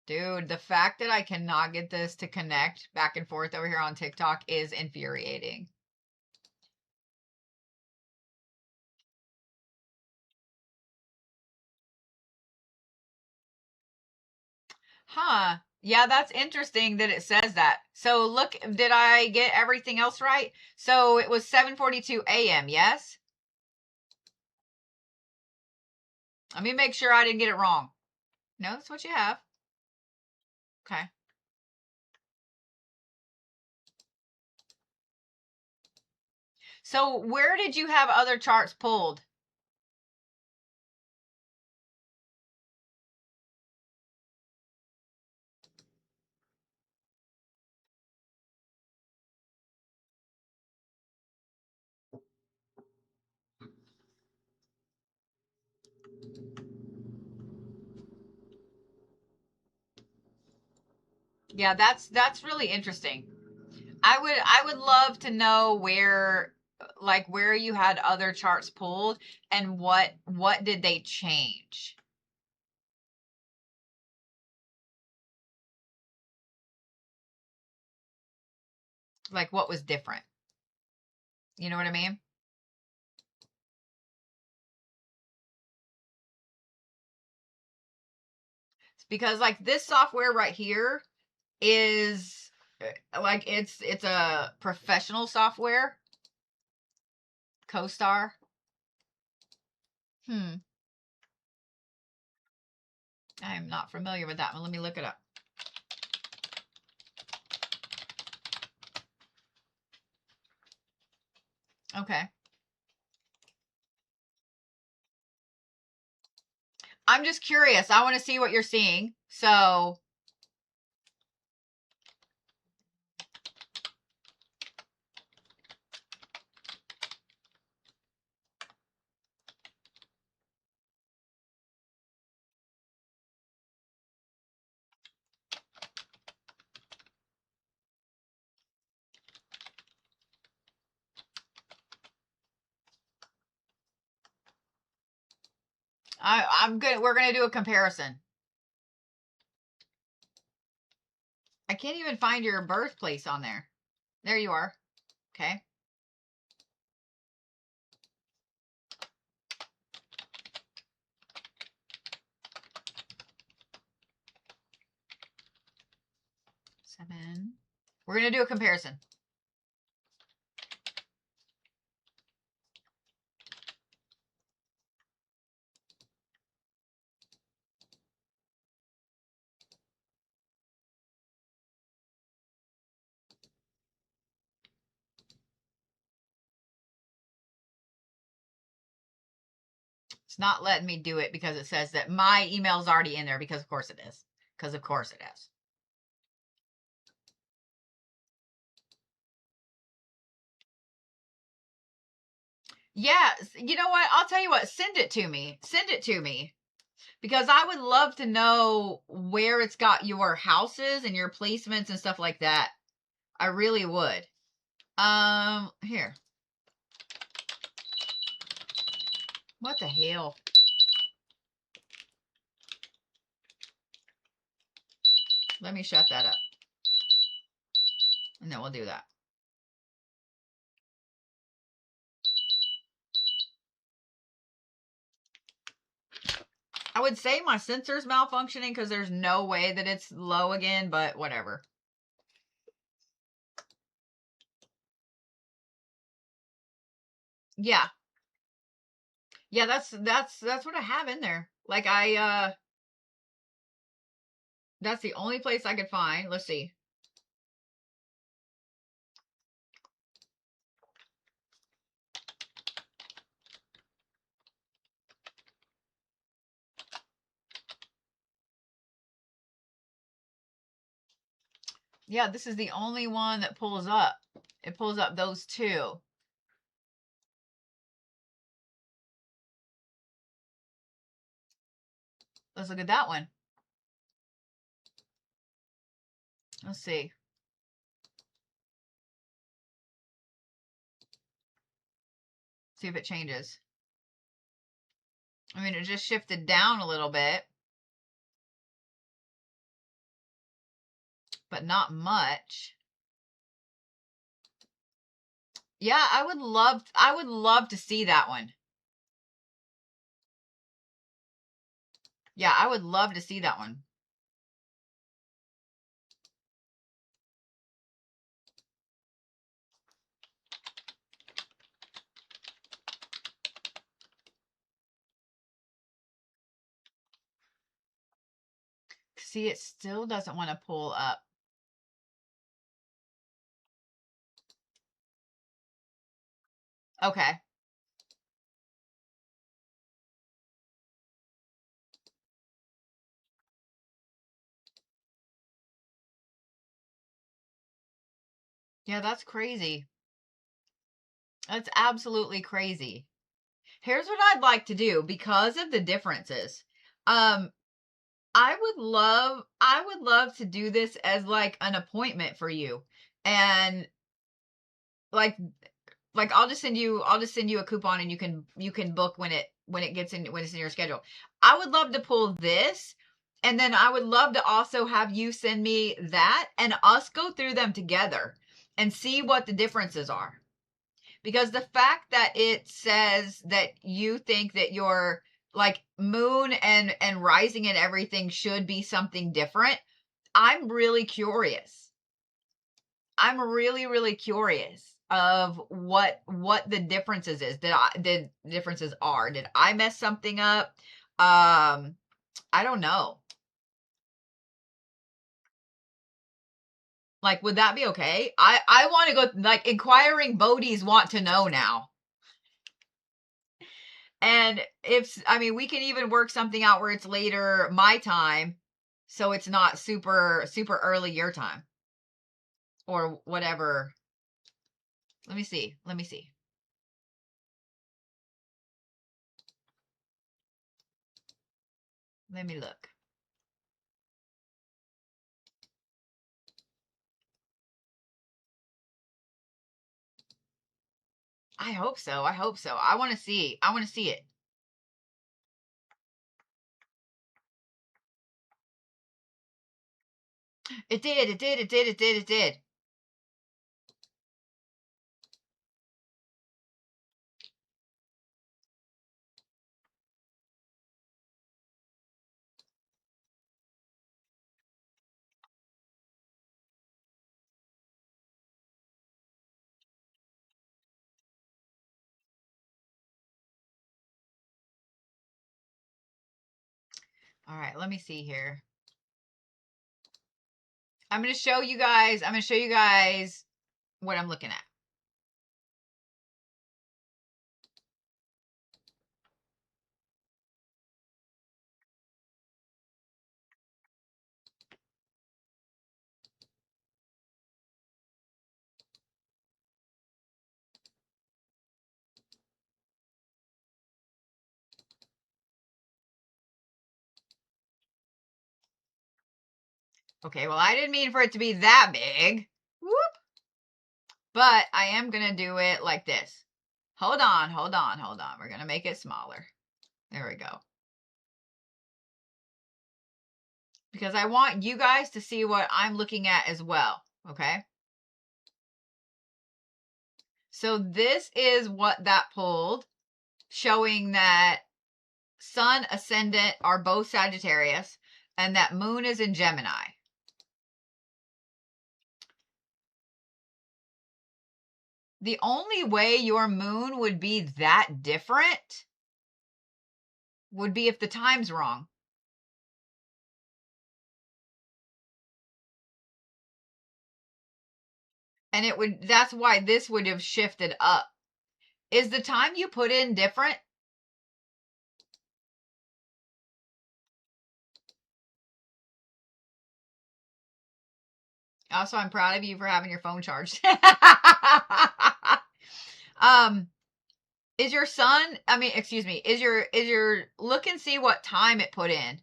Dude, the fact that I cannot get this to connect back and forth over here on TikTok is infuriating. Huh. Yeah, that's interesting that it says that. So look, did I get everything else right? So it was 7:42 a.m., yes? Let me make sure I didn't get it wrong. No, that's what you have. Okay. So where did you have other charts pulled? Yeah, that's really interesting. I would love to know where you had other charts pulled and what did they change? Like what was different? You know what I mean? Because like this software right here is like it's a professional software. CoStar. I am not familiar with that one. Let me look it up. Okay. I'm just curious. I want to see what you're seeing. So I'm good. We're gonna do a comparison. I can't even find your birthplace on there. There you are. Okay. Seven. We're gonna do a comparison. It's not letting me do it because it says that my email is already in there because of course it is. Because of course it is. Yeah, you know what? I'll tell you what. Send it to me. Send it to me. Because I would love to know where it's got your houses and your placements and stuff like that. I really would. Here. What the hell? Let me shut that up. And then we'll do that. I would say my sensor's malfunctioning because there's no way that it's low again, but whatever. Yeah. Yeah, that's what I have in there. Like that's the only place I could find. Let's see. Yeah, this is the only one that pulls up. It pulls up those two. Let's look at that one. Let's see. See if it changes. I mean, it just shifted down a little bit, but not much. Yeah, I would love to see that one. Yeah, I would love to see that one. See, it still doesn't want to pull up. Okay. Yeah, that's crazy. That's absolutely crazy. Here's what I'd like to do because of the differences. I would love to do this as like an appointment for you. And like I'll just send you a coupon and you can book when it gets in when it's in your schedule. I would love to pull this, and then I would love to also have you send me that and us go through them together and see what the differences are. Because the fact that it says that you think that your like moon and rising and everything should be something different, I'm really curious. I'm really curious of what the differences is. Did differences are. Did I mess something up? I don't know. Like, would that be okay? I want to go, like, inquiring Bodhi's want to know now. And I mean, we can even work something out where it's later my time, so it's not super early your time or whatever. Let me see. Let me see. Let me look. I hope so. I hope so. I want to see. I want to see it. It did. It did. It did. It did. It did. All right. Let me see here. I'm going to show you guys. I'm going to show you guys what I'm looking at. Okay. Well, I didn't mean for it to be that big. Whoop. But I am going to do it like this. Hold on. Hold on. Hold on. We're going to make it smaller. There we go. Because I want you guys to see what I'm looking at as well. Okay. So this is what that pulled, showing that Sun ascendant are both Sagittarius and that Moon is in Gemini. The only way your moon would be that different would be if the time's wrong. And it would, that's why this would have shifted up. Is the time you put in different? Also, I'm proud of you for having your phone charged. Is your sun, I mean, excuse me, is your, look and see what time it put in.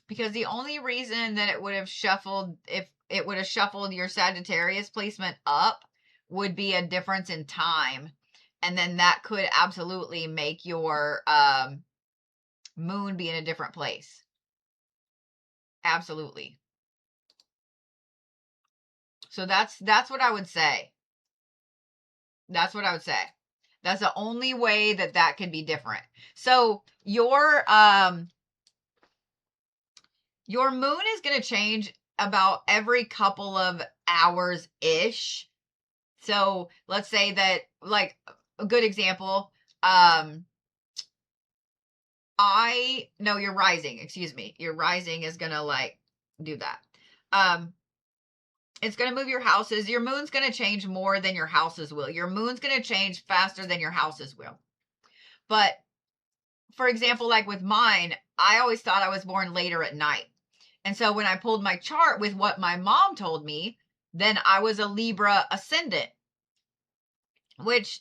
Because the only reason that it would have shuffled, if it would have shuffled your Sagittarius placement up, would be a difference in time. And then that could absolutely make your moon be in a different place. Absolutely. So that's what I would say. That's what I would say. That's the only way that that can be different. So your moon is going to change about every couple of hours ish. So let's say that, like, a good example, no, your rising, excuse me. Your rising is going to like do that. It's going to move your houses. Your moon's going to change more than your houses will. Your moon's going to change faster than your houses will. But for example, like with mine, I always thought I was born later at night. And so when I pulled my chart with what my mom told me, then I was a Libra ascendant, which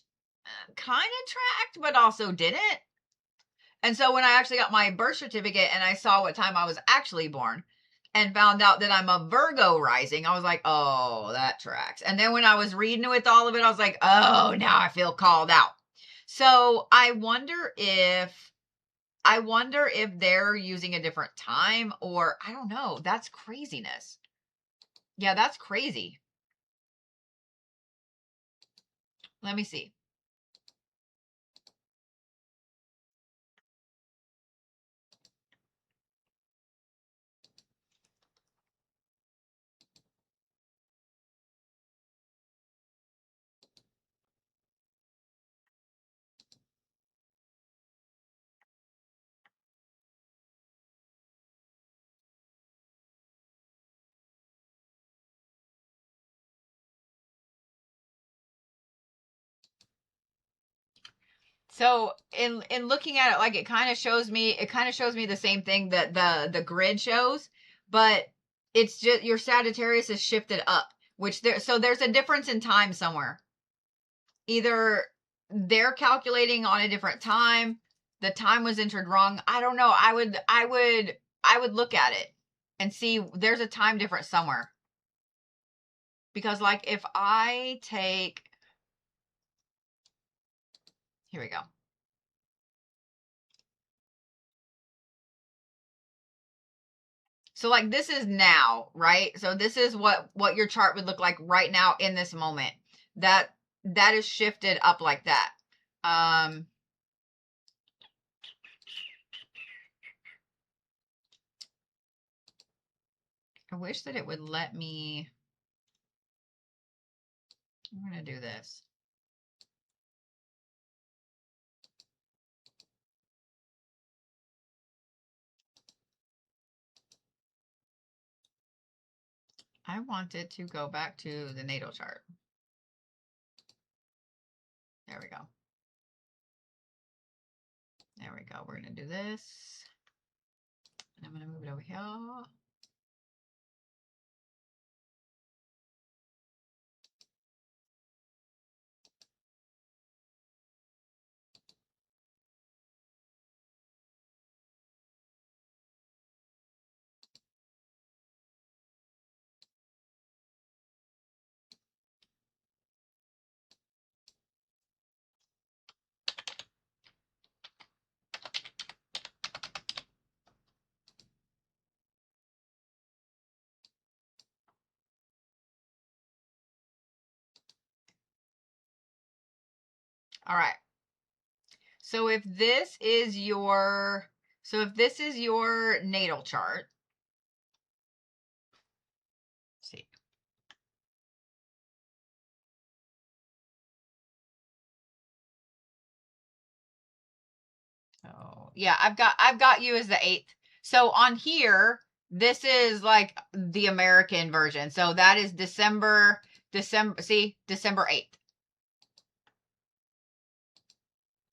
kind of tracked, but also didn't. And so when I actually got my birth certificate and I saw what time I was actually born and found out that I'm a Virgo rising, I was like, oh, that tracks. And then when I was reading with all of it, I was like, oh, now I feel called out. So I wonder if they're using a different time, or I don't know. That's craziness. Yeah, that's crazy. Let me see. So in looking at it, like, it kind of shows me the same thing that the grid shows, but it's just your Sagittarius is shifted up, which there's a difference in time somewhere. Either they're calculating on a different time, the time was entered wrong. I don't know. I would look at it and see there's a time difference somewhere. Because like if I take, here we go. So like this is now, right? So this is what your chart would look like right now in this moment. That is shifted up like that. I wish that it would let me. I'm going to do this. I wanted to go back to the natal chart. There we go. There we go. We're going to do this. And I'm going to move it over here. All right. So if this is your So if this is your natal chart, let's see. Oh, yeah, I've got you as the 8th. So on here, this is like the American version. So that is December, see, December 8th.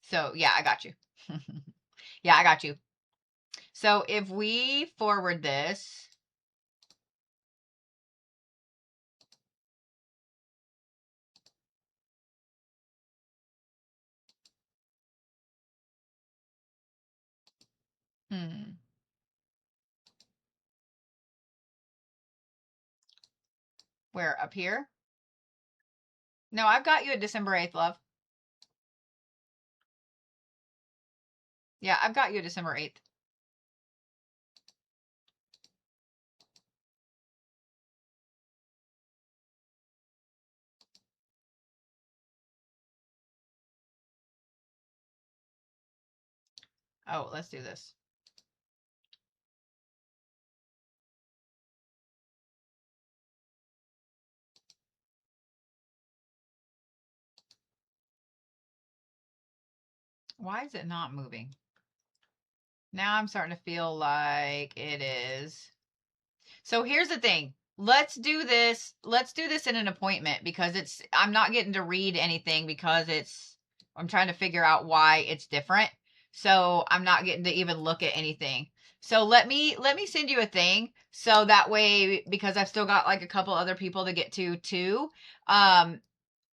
So yeah, I got you. Yeah, I got you. So if we forward this, where up here? No, I've got you at December 8th, love. Yeah, I've got you at December 8th. Oh, let's do this. Why is it not moving? Now I'm starting to feel like it is. So here's the thing. Let's do this. Let's do this in an appointment because I'm not getting to read anything because I'm trying to figure out why it's different. So I'm not getting to even look at anything. So let me send you a thing so that way, because I've still got like a couple other people to get to too. I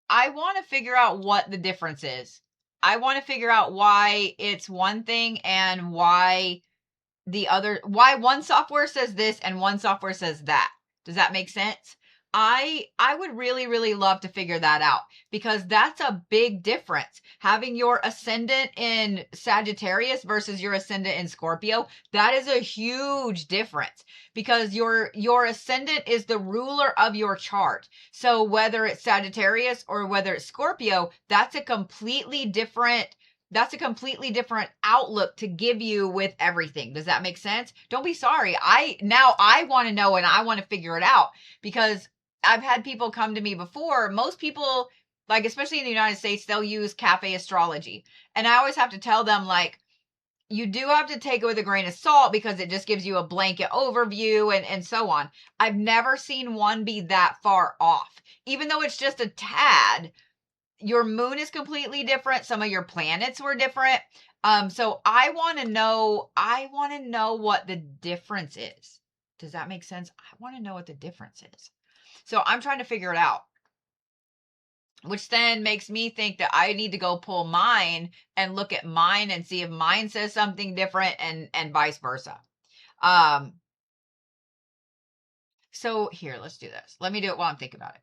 want to figure out what the difference is. I want to figure out why it's one thing and why one software says this and one software says that. Does that make sense? I would really love to figure that out because that's a big difference. Having your ascendant in Sagittarius versus your ascendant in Scorpio, that is a huge difference because your ascendant is the ruler of your chart. So whether it's Sagittarius or whether it's Scorpio, that's a completely different outlook to give you with everything. Does that make sense? Don't be sorry. I want to know and I want to figure it out because I've had people come to me before. Most people, like especially in the United States, they'll use cafe astrology. And I always have to tell them like you do have to take it with a grain of salt because it just gives you a blanket overview and so on. I've never seen one be that far off. Even though it's just a tad, your moon is completely different. Some of your planets were different. So I want to know what the difference is. Does that make sense? I want to know what the difference is. So I'm trying to figure it out, which then makes me think that I need to go pull mine and look at mine and see if mine says something different and vice versa. So here, let's do this. Let me do it while I'm thinking about it.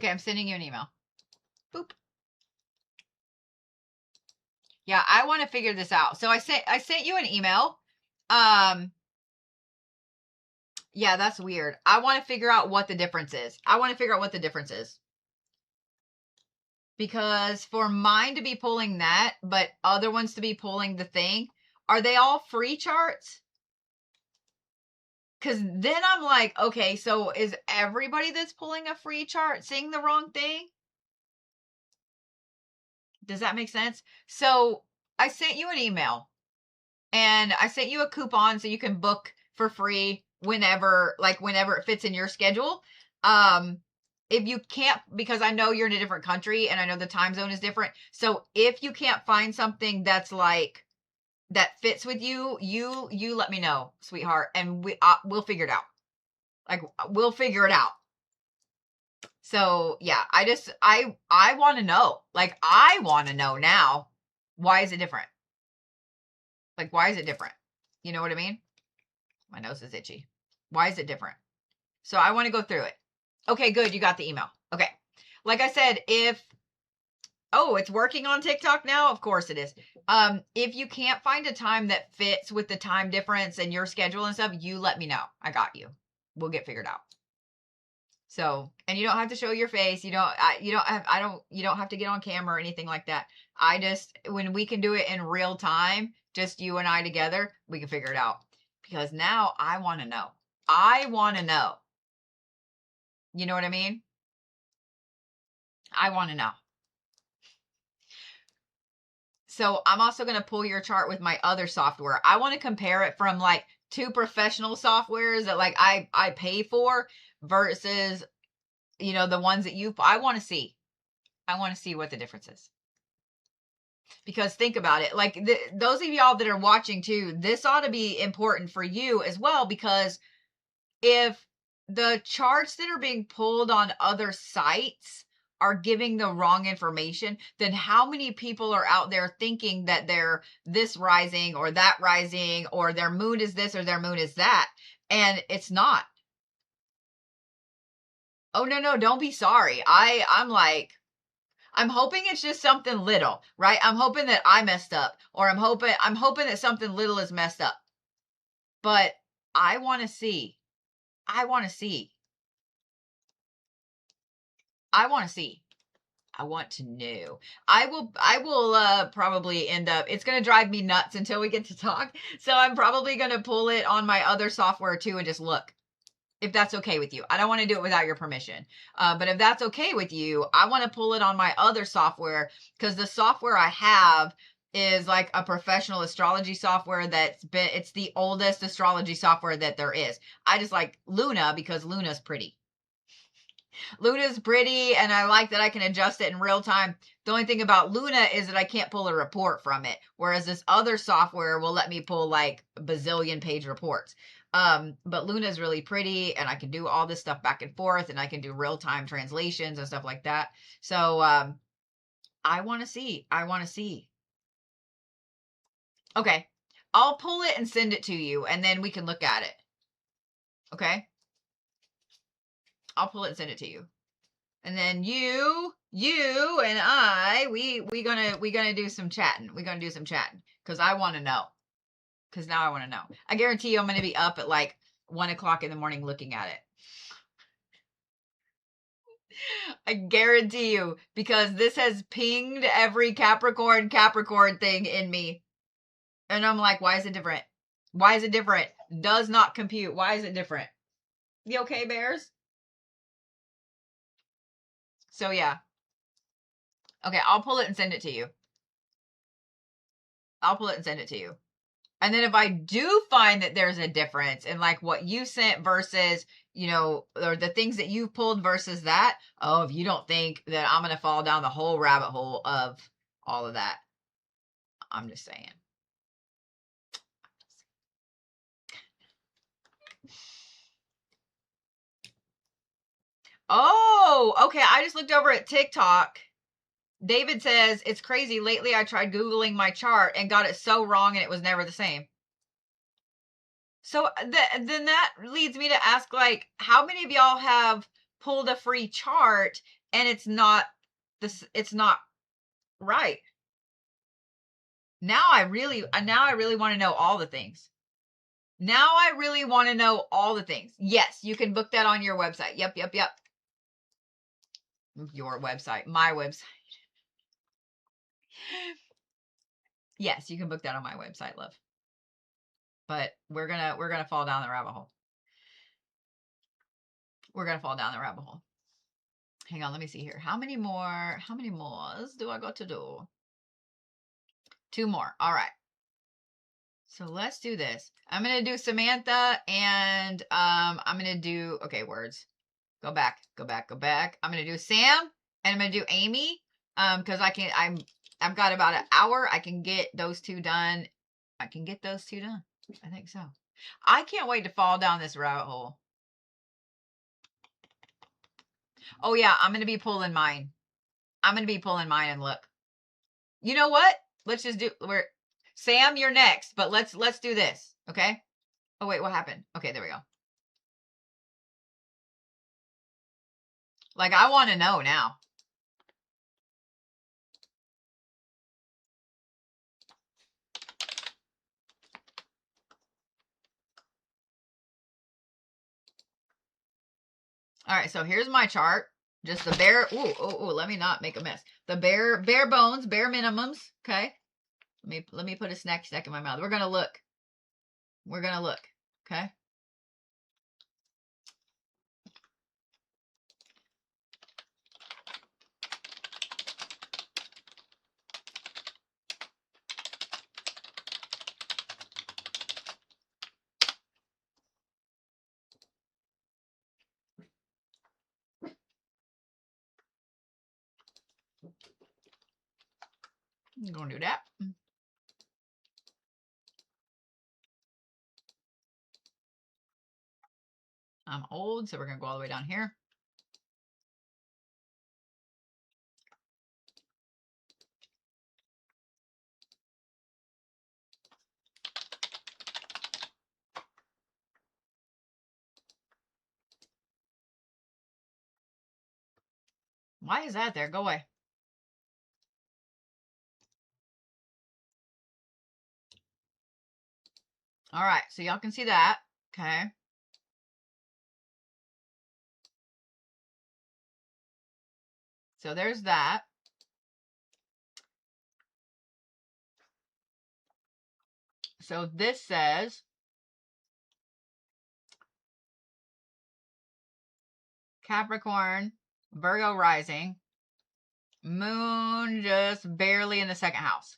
Okay, I'm sending you an email. Boop. Yeah, I want to figure this out. So I sent you an email. Yeah, that's weird. I want to figure out what the difference is. Because for mine to be pulling that, but other ones to be pulling the thing, are they all free charts? Because then I'm like, okay, so is everybody that's pulling a free chart seeing the wrong thing? Does that make sense? So I sent you an email and I sent you a coupon so you can book for free whenever it fits in your schedule. If you can't, because I know you're in a different country and I know the time zone is different. So if you can't find something that's like that fits with you, you let me know, sweetheart, and we'll figure it out. Like we'll figure it out. So yeah, I want to know. Like I want to know now. Why is it different? Like why is it different? You know what I mean? My nose is itchy. Why is it different? So I want to go through it. Okay, good. You got the email. Okay. Like I said, it's working on TikTok now. Of course it is. If you can't find a time that fits with the time difference and your schedule and stuff, you let me know. I got you. We'll get figured out. So, and you don't have to show your face. You don't have to get on camera or anything like that. When we can do it in real time, just you and I together, we can figure it out. Because now I want to know. I want to know. You know what I mean? I want to know. So I'm also going to pull your chart with my other software. I want to compare it from like two professional softwares that like I pay for versus, the ones that I want to see. I want to see what the difference is. Because think about it, like those of y'all that are watching too, this ought to be important for you as well, because if the charts that are being pulled on other sites are giving the wrong information, then how many people are out there thinking that they're this rising or that rising, or their moon is this or their moon is that, and it's not. Oh, no, don't be sorry. I'm hoping it's just something little, right? I'm hoping that I messed up, or I'm hoping that something little is messed up. But I want to see. I want to see. I want to see. I want to know. I will probably end up, it's going to drive me nuts until we get to talk. So I'm probably going to pull it on my other software too and just look. If that's okay with you. I don't want to do it without your permission. But if that's okay with you, I want to pull it on my other software, because the software I have is like a professional astrology software it's the oldest astrology software that there is. I just like Luna because Luna's pretty. Luna's pretty, and I like that I can adjust it in real time. The only thing about Luna is that I can't pull a report from it, whereas this other software will let me pull like bazillion page reports. But Luna's really pretty, and I can do all this stuff back and forth, and I can do real time translations and stuff like that. So I want to see. Okay, I'll pull it and send it to you, and then we can look at it. Okay, I'll pull it and send it to you. And then you and I, we gonna do some chatting. We're gonna do some chatting because I want to know. Because now I want to know. I guarantee you, I'm gonna be up at like 1 o'clock in the morning looking at it. I guarantee you, because this has pinged every Capricorn thing in me, and I'm like, why is it different? Why is it different? Does not compute. Why is it different? You okay, bears? So yeah. Okay, I'll pull it and send it to you. And then if I do find that there's a difference in like what you sent versus, or the things that you pulled versus that, if you don't think that I'm going to fall down the whole rabbit hole of all of that, I'm just saying. Oh, okay. I just looked over at TikTok. David says, it's crazy. Lately, I tried Googling my chart and got it so wrong and it was never the same. So then that leads me to ask, like, how many of y'all have pulled a free chart and it's not it's not right. Now I really want to know all the things. Now I really want to know all the things. Yes, you can book that on your website. Yep. Your website, my website. Yes, you can book that on my website, love. But we're gonna fall down the rabbit hole. We're gonna fall down the rabbit hole. Hang on, let me see here. How many more do I got to do? 2 more. All right. So let's do this. I'm gonna do Samantha, and I'm gonna do words. Go back. I'm gonna do Sam, and I'm gonna do Amy. Because I've got about an hour. I can get those two done. I think so. I can't wait to fall down this rabbit hole. Oh yeah, I'm gonna be pulling mine. And look. You know what? Let's just do Sam, you're next, but let's do this, okay? Oh wait, what happened? Okay, there we go. Like, I want to know now. All right, so here's my chart. Just the bare. Ooh, let me not make a mess. The bare bones, bare minimums. Okay. Let me put a snack in my mouth. We're gonna look. Okay. I'm gonna do that. I'm old, so we're gonna go all the way down here. Why is that there? Go away. All right, so y'all can see that. Okay. So there's that. So this says Capricorn, Virgo rising, Moon just barely in the second house.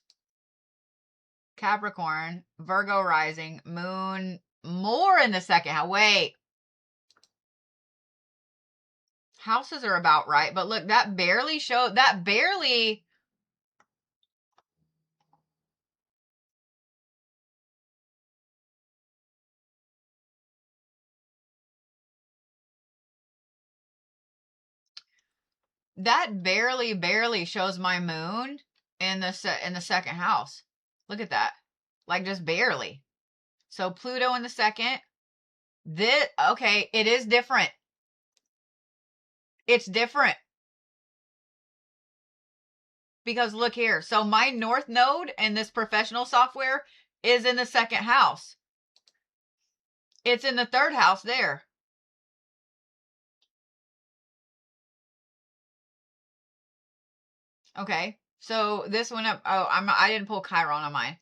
Capricorn, Virgo rising, Moon more in the second house. Wait. Houses are about right, but look, that barely. That barely shows my moon in the second house. Look at that. Like, just barely. So Pluto in the second. Okay, it is different. It's different. Because look here. So my North Node in this professional software is in the second house. It's in the third house there. Okay. So this one up. Oh, I didn't pull Chiron on mine.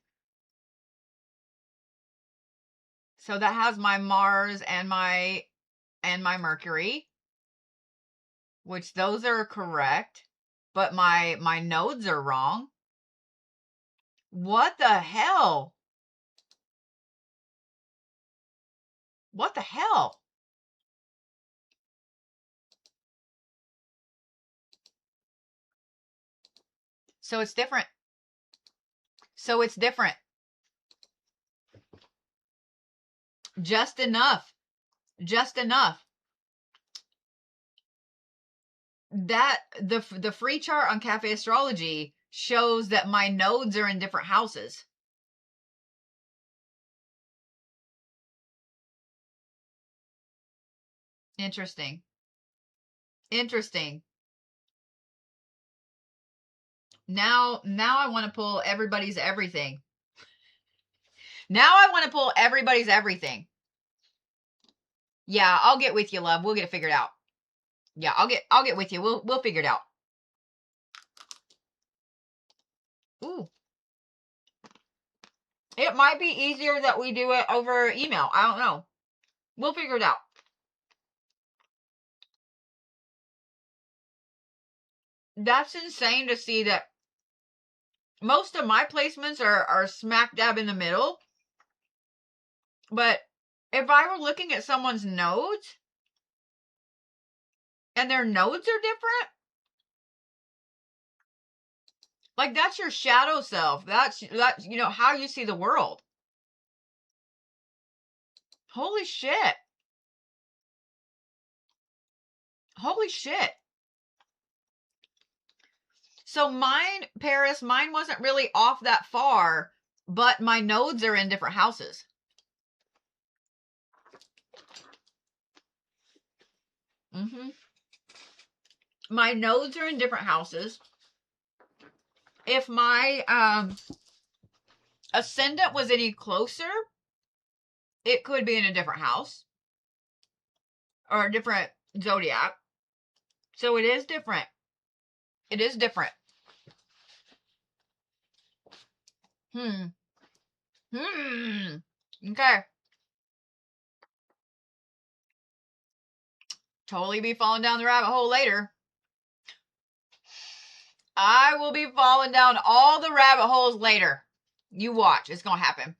So that has my Mars and my Mercury, which those are correct, but my nodes are wrong. What the hell? What the hell? So it's different. Just enough. That the free chart on Cafe Astrology shows that my nodes are in different houses. Interesting. Now I want to pull everybody's everything. Now I want to pull everybody's everything. Yeah, I'll get with you, love. We'll get it figured out. Yeah, I'll get with you. We'll figure it out. Ooh. It might be easier that we do it over email. I don't know. We'll figure it out. That's insane to see that most of my placements are smack dab in the middle. But if I were looking at someone's nodes and their nodes are different, like that's your shadow self. That's you know how you see the world. Holy shit. Holy shit. So mine, Paris, mine wasn't really off that far, but my nodes are in different houses. My nodes are in different houses. If my ascendant was any closer, it could be in a different house or a different zodiac. So it is different. It is different. Okay. Totally be falling down the rabbit hole later. I will be falling down all the rabbit holes later. You watch. It's going to happen.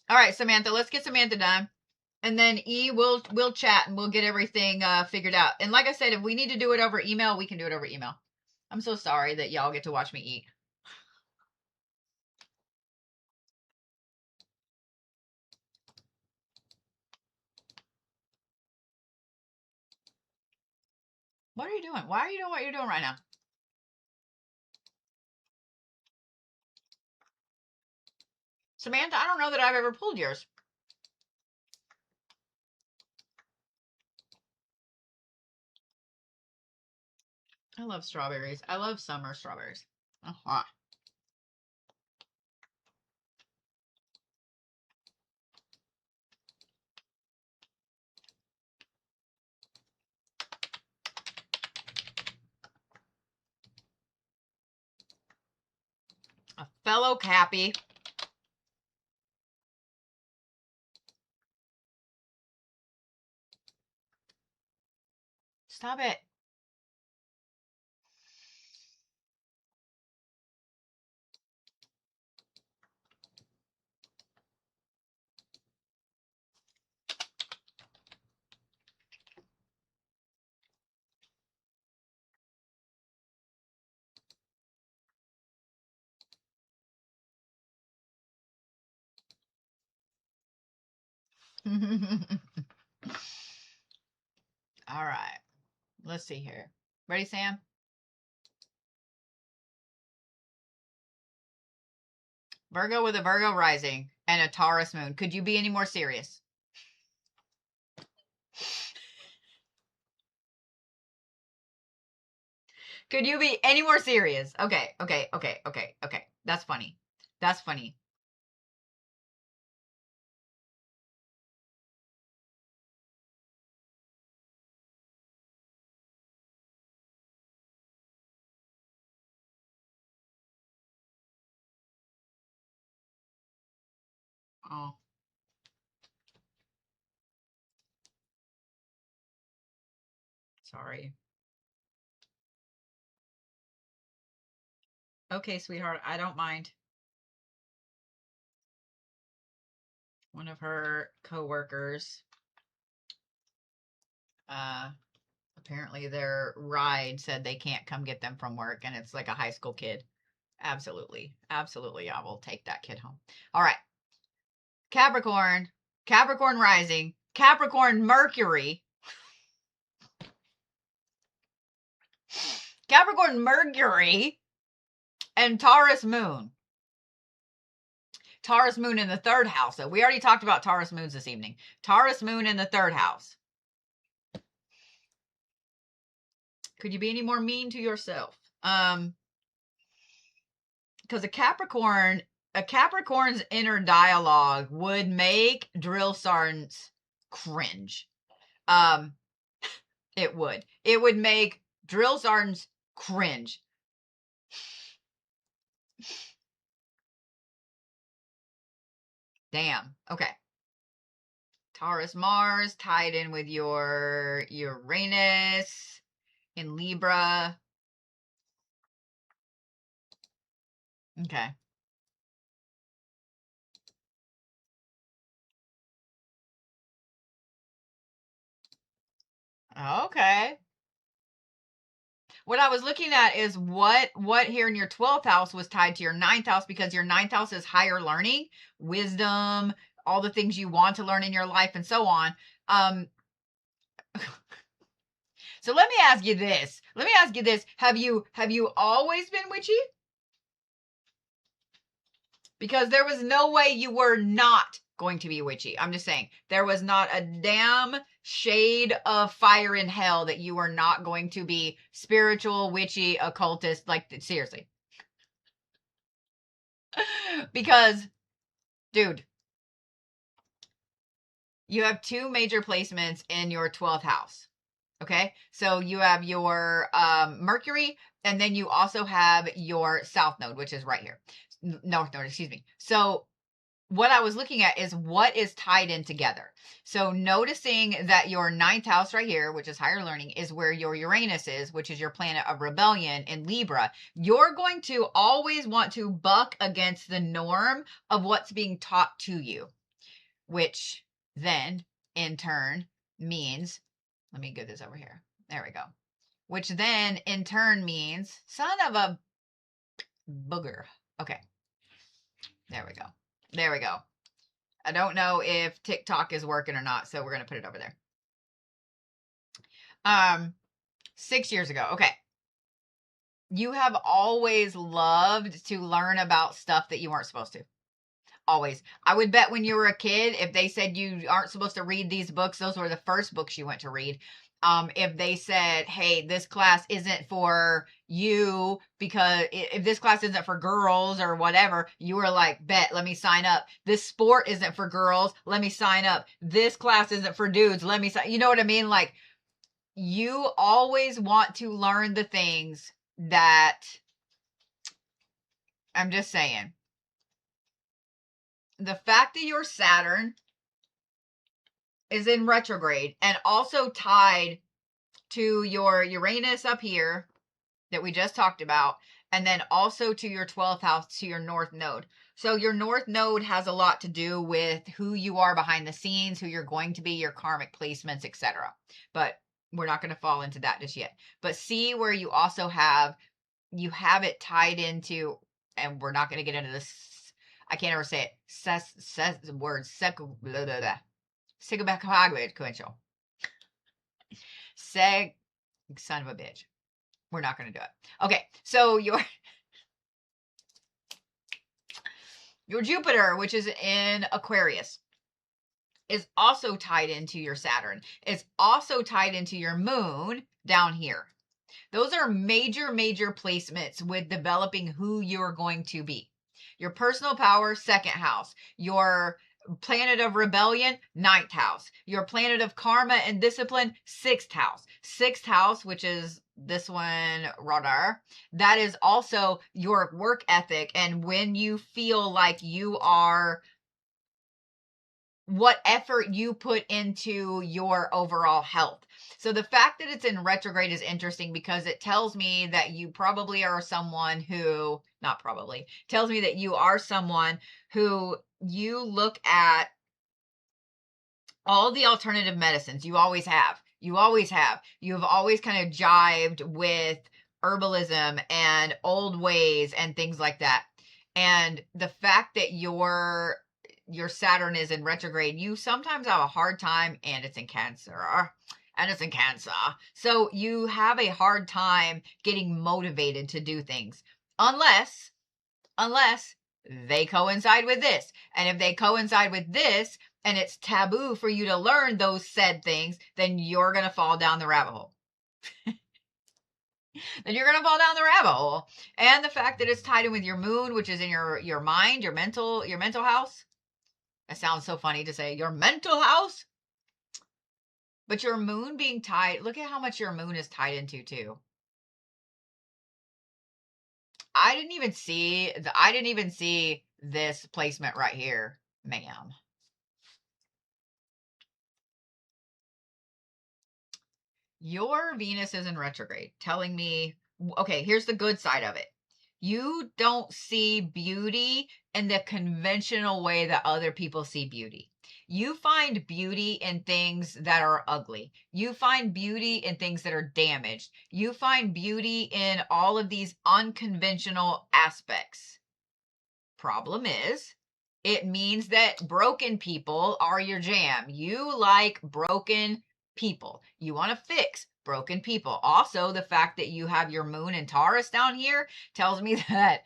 All right, Samantha. Let's get Samantha done. And then E, we'll chat and we'll get everything figured out. And like I said, if we need to do it over email, we can do it over email. I'm so sorry that y'all get to watch me eat. What are you doing? Why are you doing what you're doing right now? Samantha, I don't know that I've ever pulled yours. I love strawberries. I love summer strawberries. Uh-huh. A fellow Cappy. Stop it. All right. Let's see here. Ready, Sam? Virgo with a Virgo rising and a Taurus moon. Could you be any more serious? Could you be any more serious? Okay. That's funny. That's funny. Oh. Sorry. Okay, sweetheart. I don't mind. One of her coworkers, apparently their ride said they can't come get them from work, and it's like a high school kid. Absolutely. Absolutely. I will take that kid home. All right. Capricorn, Capricorn rising, Capricorn Mercury, Capricorn Mercury, and Taurus moon. Taurus moon in the third house. So we already talked about Taurus moons this evening. Taurus moon in the third house. Could you be any more mean to yourself? because a Capricorn's inner dialogue would make drill sergeants cringe. It would make drill sergeants cringe. Damn. Okay. Taurus Mars tied in with your Uranus in Libra. Okay. Okay. What I was looking at is what here in your 12th house was tied to your 9th house, because your 9th house is higher learning, wisdom, all the things you want to learn in your life and so on. So let me ask you this. Have you always been witchy? Because there was no way you were not going to be witchy. I'm just saying, there was not a damn shade of fire in hell that you were not going to be spiritual, witchy, occultist. Like, seriously. Because, dude, you have two major placements in your 12th house. Okay, so you have your Mercury, and then you also have your South Node, which is right here. North Node, excuse me. So what I was looking at is what is tied in together. So noticing that your 9th house right here, which is higher learning, is where your Uranus is, which is your planet of rebellion in Libra. You're going to always want to buck against the norm of what's being taught to you, which then in turn means, let me get this over here. There we go. Which then in turn means, son of a booger. Okay. There we go. There we go. I don't know if TikTok is working or not, so we're going to put it over there. 6 years ago. Okay. You have always loved to learn about stuff that you weren't supposed to. Always. I would bet when you were a kid, if they said you aren't supposed to read these books, those were the first books you went to read. If they said, hey, this class isn't for you, because if this class isn't for girls or whatever, you were like, bet, let me sign up. This sport isn't for girls, let me sign up. This class isn't for dudes, let me sign. You know what I mean? Like, you always want to learn the things that, I'm just saying, the fact that your Saturn is in retrograde and also tied to your Uranus up here that we just talked about, and then also to your 12th house, to your North Node. So your North Node has a lot to do with who you are behind the scenes, who you're going to be, your karmic placements, etc. But we're not going to fall into that just yet. But see where you also have it tied into, and we're not going to get into this, I can't ever say it, words, sequential. Son of a bitch. We're not going to do it. Okay, so your Jupiter, which is in Aquarius, is also tied into your Saturn. It's also tied into your moon down here. Those are major, major placements with developing who you're going to be. Your personal power, 2nd house. Your planet of rebellion, 9th house. Your planet of karma and discipline, 6th house. 6th house, which is this one, radar, that is also your work ethic, and when you feel like you are, what effort you put into your overall health. So the fact that it's in retrograde is interesting, because it tells me that you probably are someone who, not probably, tells me that you are someone who, you look at all the alternative medicines. You always have. You have always kind of jived with herbalism and old ways and things like that. And the fact that your Saturn is in retrograde, you sometimes have a hard time, and it's in Cancer. So you have a hard time getting motivated to do things unless they coincide with this. And if they coincide with this, and it's taboo for you to learn those said things, then you're going to fall down the rabbit hole. then you're gonna fall down the rabbit hole. And the fact that it's tied in with your moon, which is in your mind, your mental house. It sounds so funny to say your mental house. But your moon being tied, look at how much your moon is tied into too. I didn't even see this placement right here, ma'am. Your Venus is in retrograde, telling me, okay, here's the good side of it. You don't see beauty in the conventional way that other people see beauty. You find beauty in things that are ugly. You find beauty in things that are damaged. You find beauty in all of these unconventional aspects. Problem is, it means that broken people are your jam. You like broken people. You want to fix broken people. Also, the fact that you have your moon in Taurus down here tells me that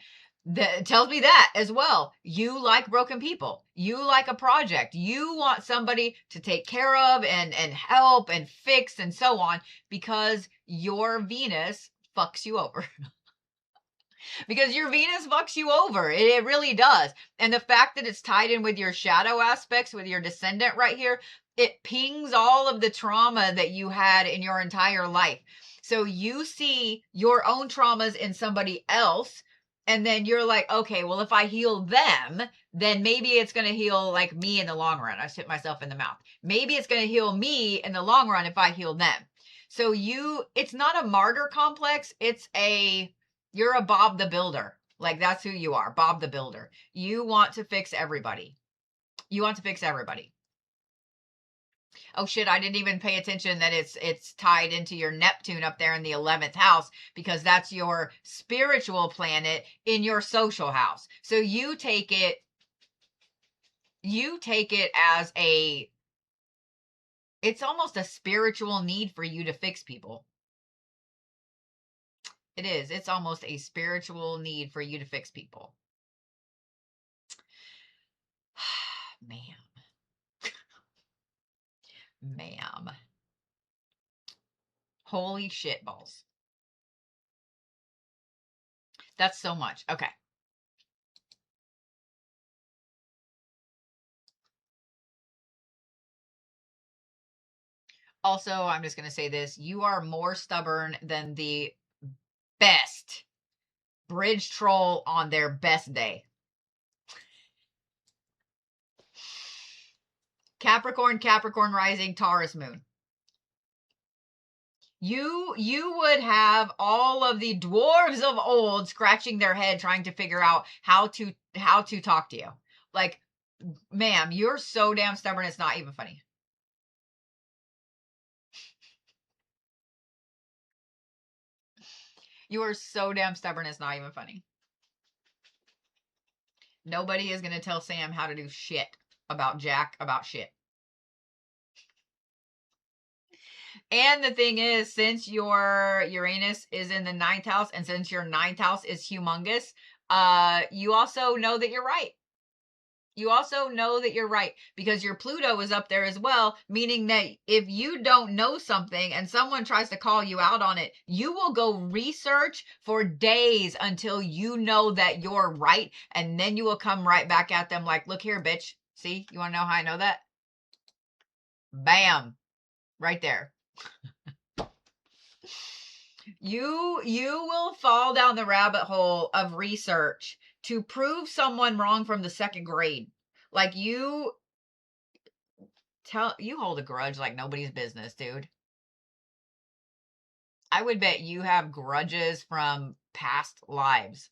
as well. You like broken people. You like a project. You want somebody to take care of and help and fix and so on, because your Venus fucks you over. Because your Venus fucks you over. It really does. And the fact that it's tied in with your shadow aspects, with your descendant right here, it pings all of the trauma that you had in your entire life. So you see your own traumas in somebody else, and then you're like, okay, well, if I heal them, then maybe it's going to heal like me in the long run. I hit myself in the mouth. Maybe it's going to heal me in the long run if I heal them. So it's not a martyr complex. You're a Bob the Builder. Like, that's who you are, Bob the Builder. You want to fix everybody. You want to fix everybody. Oh shit, I didn't even pay attention that it's tied into your Neptune up there in the 11th house, because that's your spiritual planet in your social house. So you take it as it's almost a spiritual need for you to fix people. It is. It's almost a spiritual need for you to fix people. Ma'am. Holy shit balls. That's so much. Okay. Also, I'm just going to say this. You are more stubborn than the best bridge troll on their best day. Capricorn rising, Taurus moon. You would have all of the dwarves of old scratching their head trying to figure out how to talk to you. Like, ma'am, you're so damn stubborn, it's not even funny. You are so damn stubborn, it's not even funny. Nobody is going to tell Sam how to do shit about Jack about shit. And the thing is, since your Uranus is in the 9th house, and since your 9th house is humongous, you also know that you're right. You also know that you're right, because your Pluto is up there as well, meaning that if you don't know something and someone tries to call you out on it, you will go research for days until you know that you're right, and then you will come right back at them like, look here, bitch. See, you want to know how I know that? Bam. Right there. You will fall down the rabbit hole of research to prove someone wrong from the 2nd grade. Like, you hold a grudge like nobody's business, dude. I would bet you have grudges from past lives.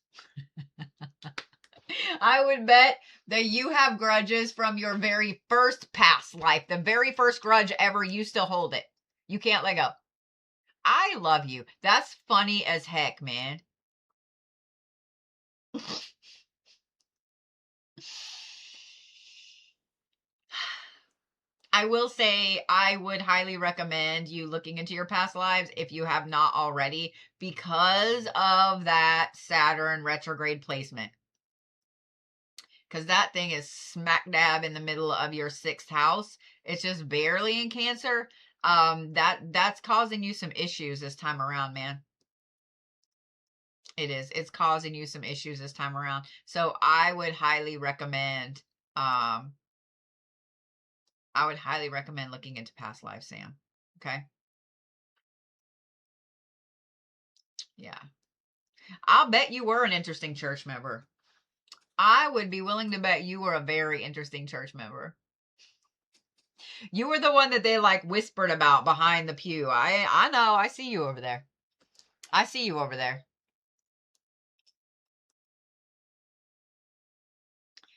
I would bet that you have grudges from your very first past life. The very first grudge ever, you still hold it. You can't let go. I love you. That's funny as heck, man. I will say I would highly recommend you looking into your past lives if you have not already, because of that Saturn retrograde placement. Because that thing is smack dab in the middle of your 6th house. It's just barely in Cancer. That's causing you some issues this time around, man. It is. It's causing you some issues this time around. So I would highly recommend looking into past lives, Sam. Okay? Yeah. I'll bet you were an interesting church member. I would be willing to bet you were a very interesting church member. You were the one that they like whispered about behind the pew. I know. I see you over there. I see you over there.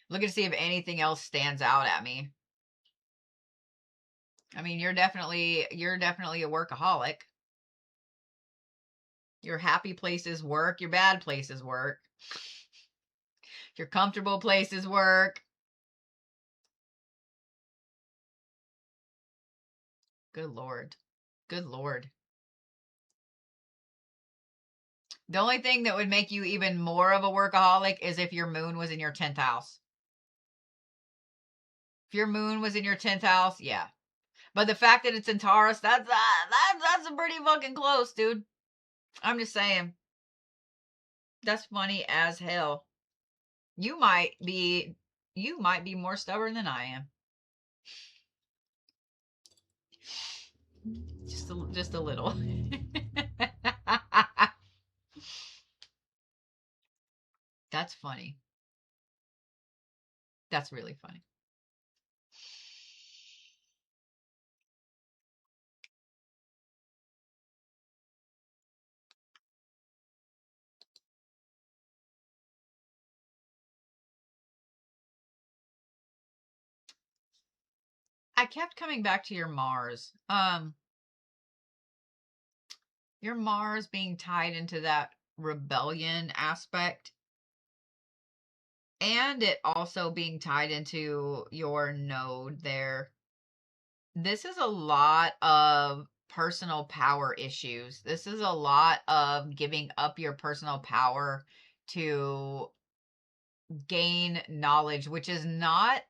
Looking to see if anything else stands out at me. I mean, you're definitely a workaholic. Your happy places work, your bad places work. Your comfortable places work. Good Lord. Good Lord. The only thing that would make you even more of a workaholic is if your moon was in your 10th house. If your moon was in your 10th house, yeah. But the fact that it's in Taurus, that's pretty fucking close, dude. I'm just saying. That's funny as hell. You might be more stubborn than I am. Just a little. That's funny. That's really funny. I kept coming back to your Mars. Your Mars being tied into that rebellion aspect, and it also being tied into your node there. This is a lot of personal power issues. This is a lot of giving up your personal power to gain knowledge, which is not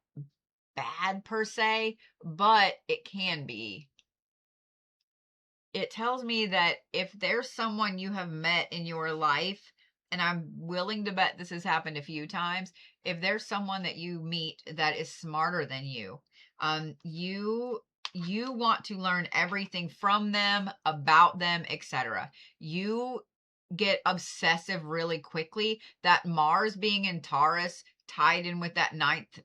bad per se, but it can be. It tells me that if there's someone you have met in your life, and I'm willing to bet this has happened a few times, if there's someone that you meet that is smarter than you, you want to learn everything from them, about them, etc. You get obsessive really quickly. That Mars being in Taurus tied in with that ninth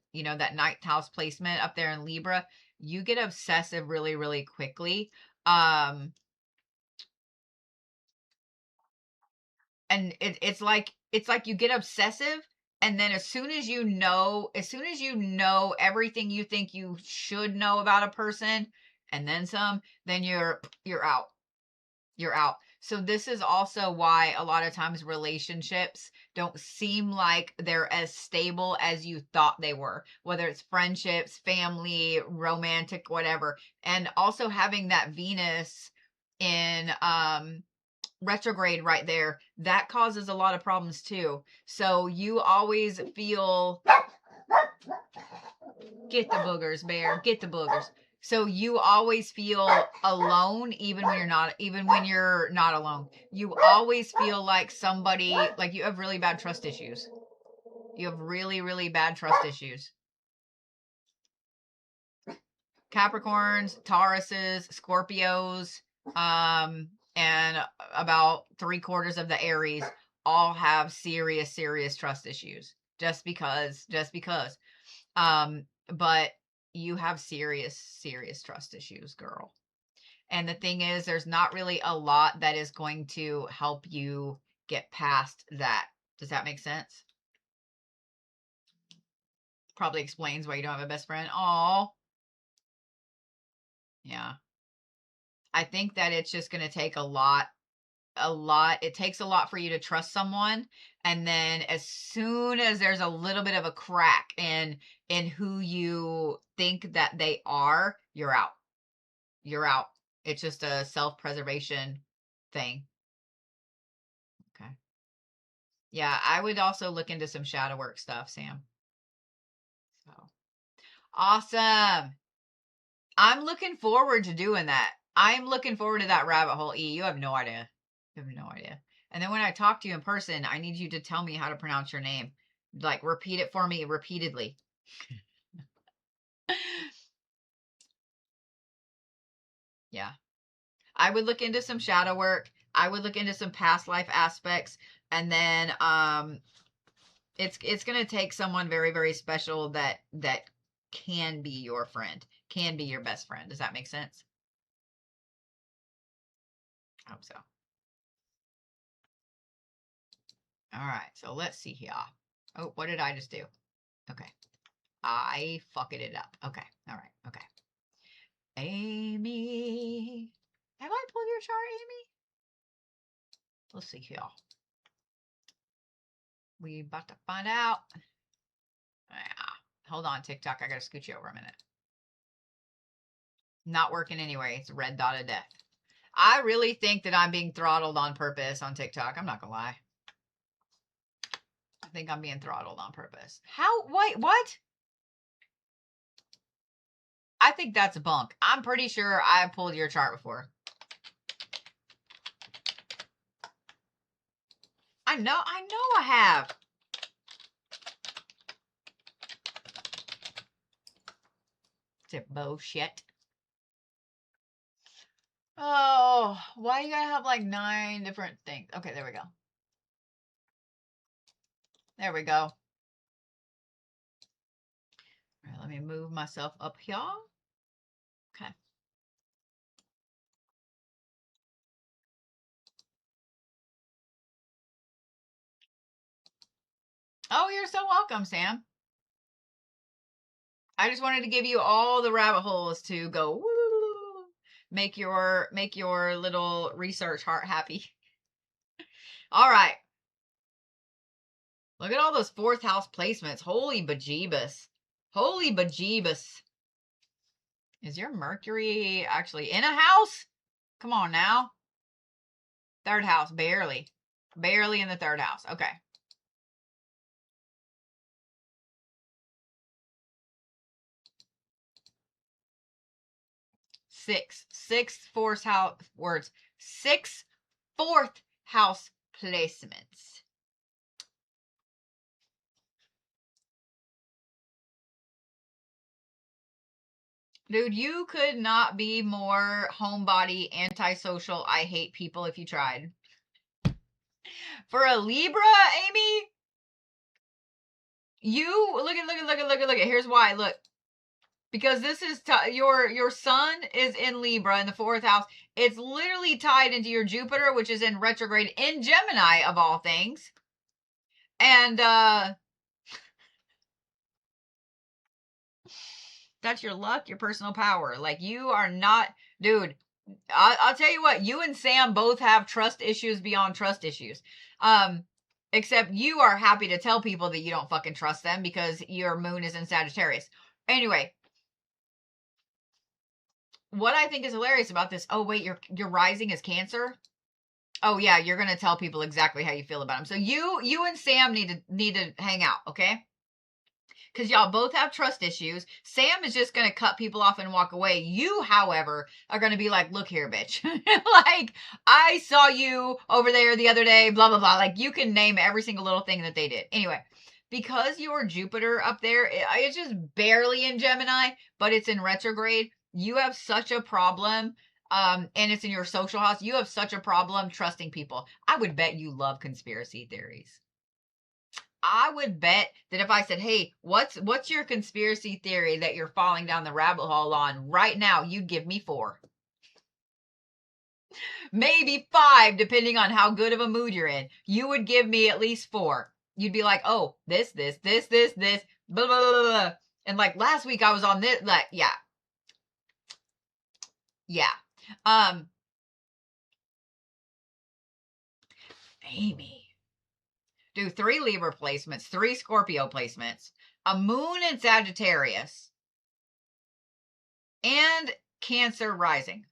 house placement up there in Libra, you get obsessive really, really quickly. And it's like you get obsessive, and then as soon as you know everything you think you should know about a person and then some, then you're out. You're out. So this is also why a lot of times relationships don't seem like they're as stable as you thought they were, whether it's friendships, family, romantic, whatever. And also having that Venus in retrograde right there, that causes a lot of problems too. So you always feel, get the boogers, bear, get the boogers. So you always feel alone, even when you're not alone. You always feel like somebody, like you have really bad trust issues. You have really, really bad trust issues. Capricorns, Tauruses, Scorpios, and about 3/4 of the Aries all have serious, serious trust issues. Just because. But you have serious, serious trust issues, girl. And the thing is, there's not really a lot that is going to help you get past that. Does that make sense? Probably explains why you don't have a best friend. Oh, yeah. I think that it's just going to take a lot. It takes a lot for you to trust someone, and then as soon as there's a little bit of a crack in who you think that they are, you're out. You're out. It's just a self-preservation thing. Okay. Yeah, I would also look into some shadow work stuff, Sam. So awesome. I'm looking forward to doing that. I'm looking forward to that rabbit hole, E. You have no idea. I have no idea. And then when I talk to you in person, I need you to tell me how to pronounce your name. Like, repeat it for me repeatedly. Yeah. I would look into some shadow work. I would look into some past life aspects. And then it's going to take someone very, very special that can be your friend, can be your best friend. Does that make sense? I hope so. All right, so let's see here. Oh, what did I just do? Okay. I fucked it up. Okay. All right. Okay. Amy. Have I pulled your chart, Amy? Let's see here. We about to find out. Yeah. Hold on, TikTok. I gotta scoot you over a minute. Not working anyway. It's a red dot of death. I really think that I'm being throttled on purpose on TikTok. I'm not gonna lie. I think I'm being throttled on purpose. How? Wait, what? I think that's a bunk. I'm pretty sure I pulled your chart before. I know I have. It's a bullshit. Oh, why you gotta have like 9 different things? Okay, there we go. There we go. All right, let me move myself up here. Okay. Oh, you're so welcome, Sam. I just wanted to give you all the rabbit holes to go woo, make your little research heart happy. All right. Look at all those 4th house placements. Holy bejeebus. Holy bejeebus. Is your Mercury actually in a house? Come on now. 3rd house, barely. Barely in the 3rd house. Okay. Sixth fourth house words. 6 4th house placements. Dude, you could not be more homebody, antisocial. I hate people if you tried. For a Libra, Amy, you look at. Here's why. Look, because this is your sun is in Libra in the 4th house. It's literally tied into your Jupiter, which is in retrograde in Gemini of all things. And that's your luck, your personal power. Like, you are not, dude. I'll tell you what. You and Sam both have trust issues beyond trust issues. Except you are happy to tell people that you don't fucking trust them because your moon is in Sagittarius. Anyway, what I think is hilarious about this. Oh wait, your rising is Cancer. Oh yeah, you're gonna tell people exactly how you feel about them. So you and Sam need to hang out, okay? Because y'all both have trust issues. Sam is just gonna cut people off and walk away. You, however, are gonna be like, look here, bitch. Like, I saw you over there the other day, blah blah blah. Like, you can name every single little thing that they did. Anyway, because your Jupiter up there, it's just barely in Gemini, but it's in retrograde. You have such a problem. And it's in your social house. You have such a problem trusting people. I would bet you love conspiracy theories. I would bet that if I said, hey, what's your conspiracy theory that you're falling down the rabbit hole on right now, you'd give me 4. Maybe 5, depending on how good of a mood you're in. You would give me at least 4. You'd be like, oh, this, blah, blah, blah, blah. And like last week I was on this, like, yeah. Yeah. Amy. Do 3 Libra placements, 3 Scorpio placements, a moon in Sagittarius, and Cancer rising.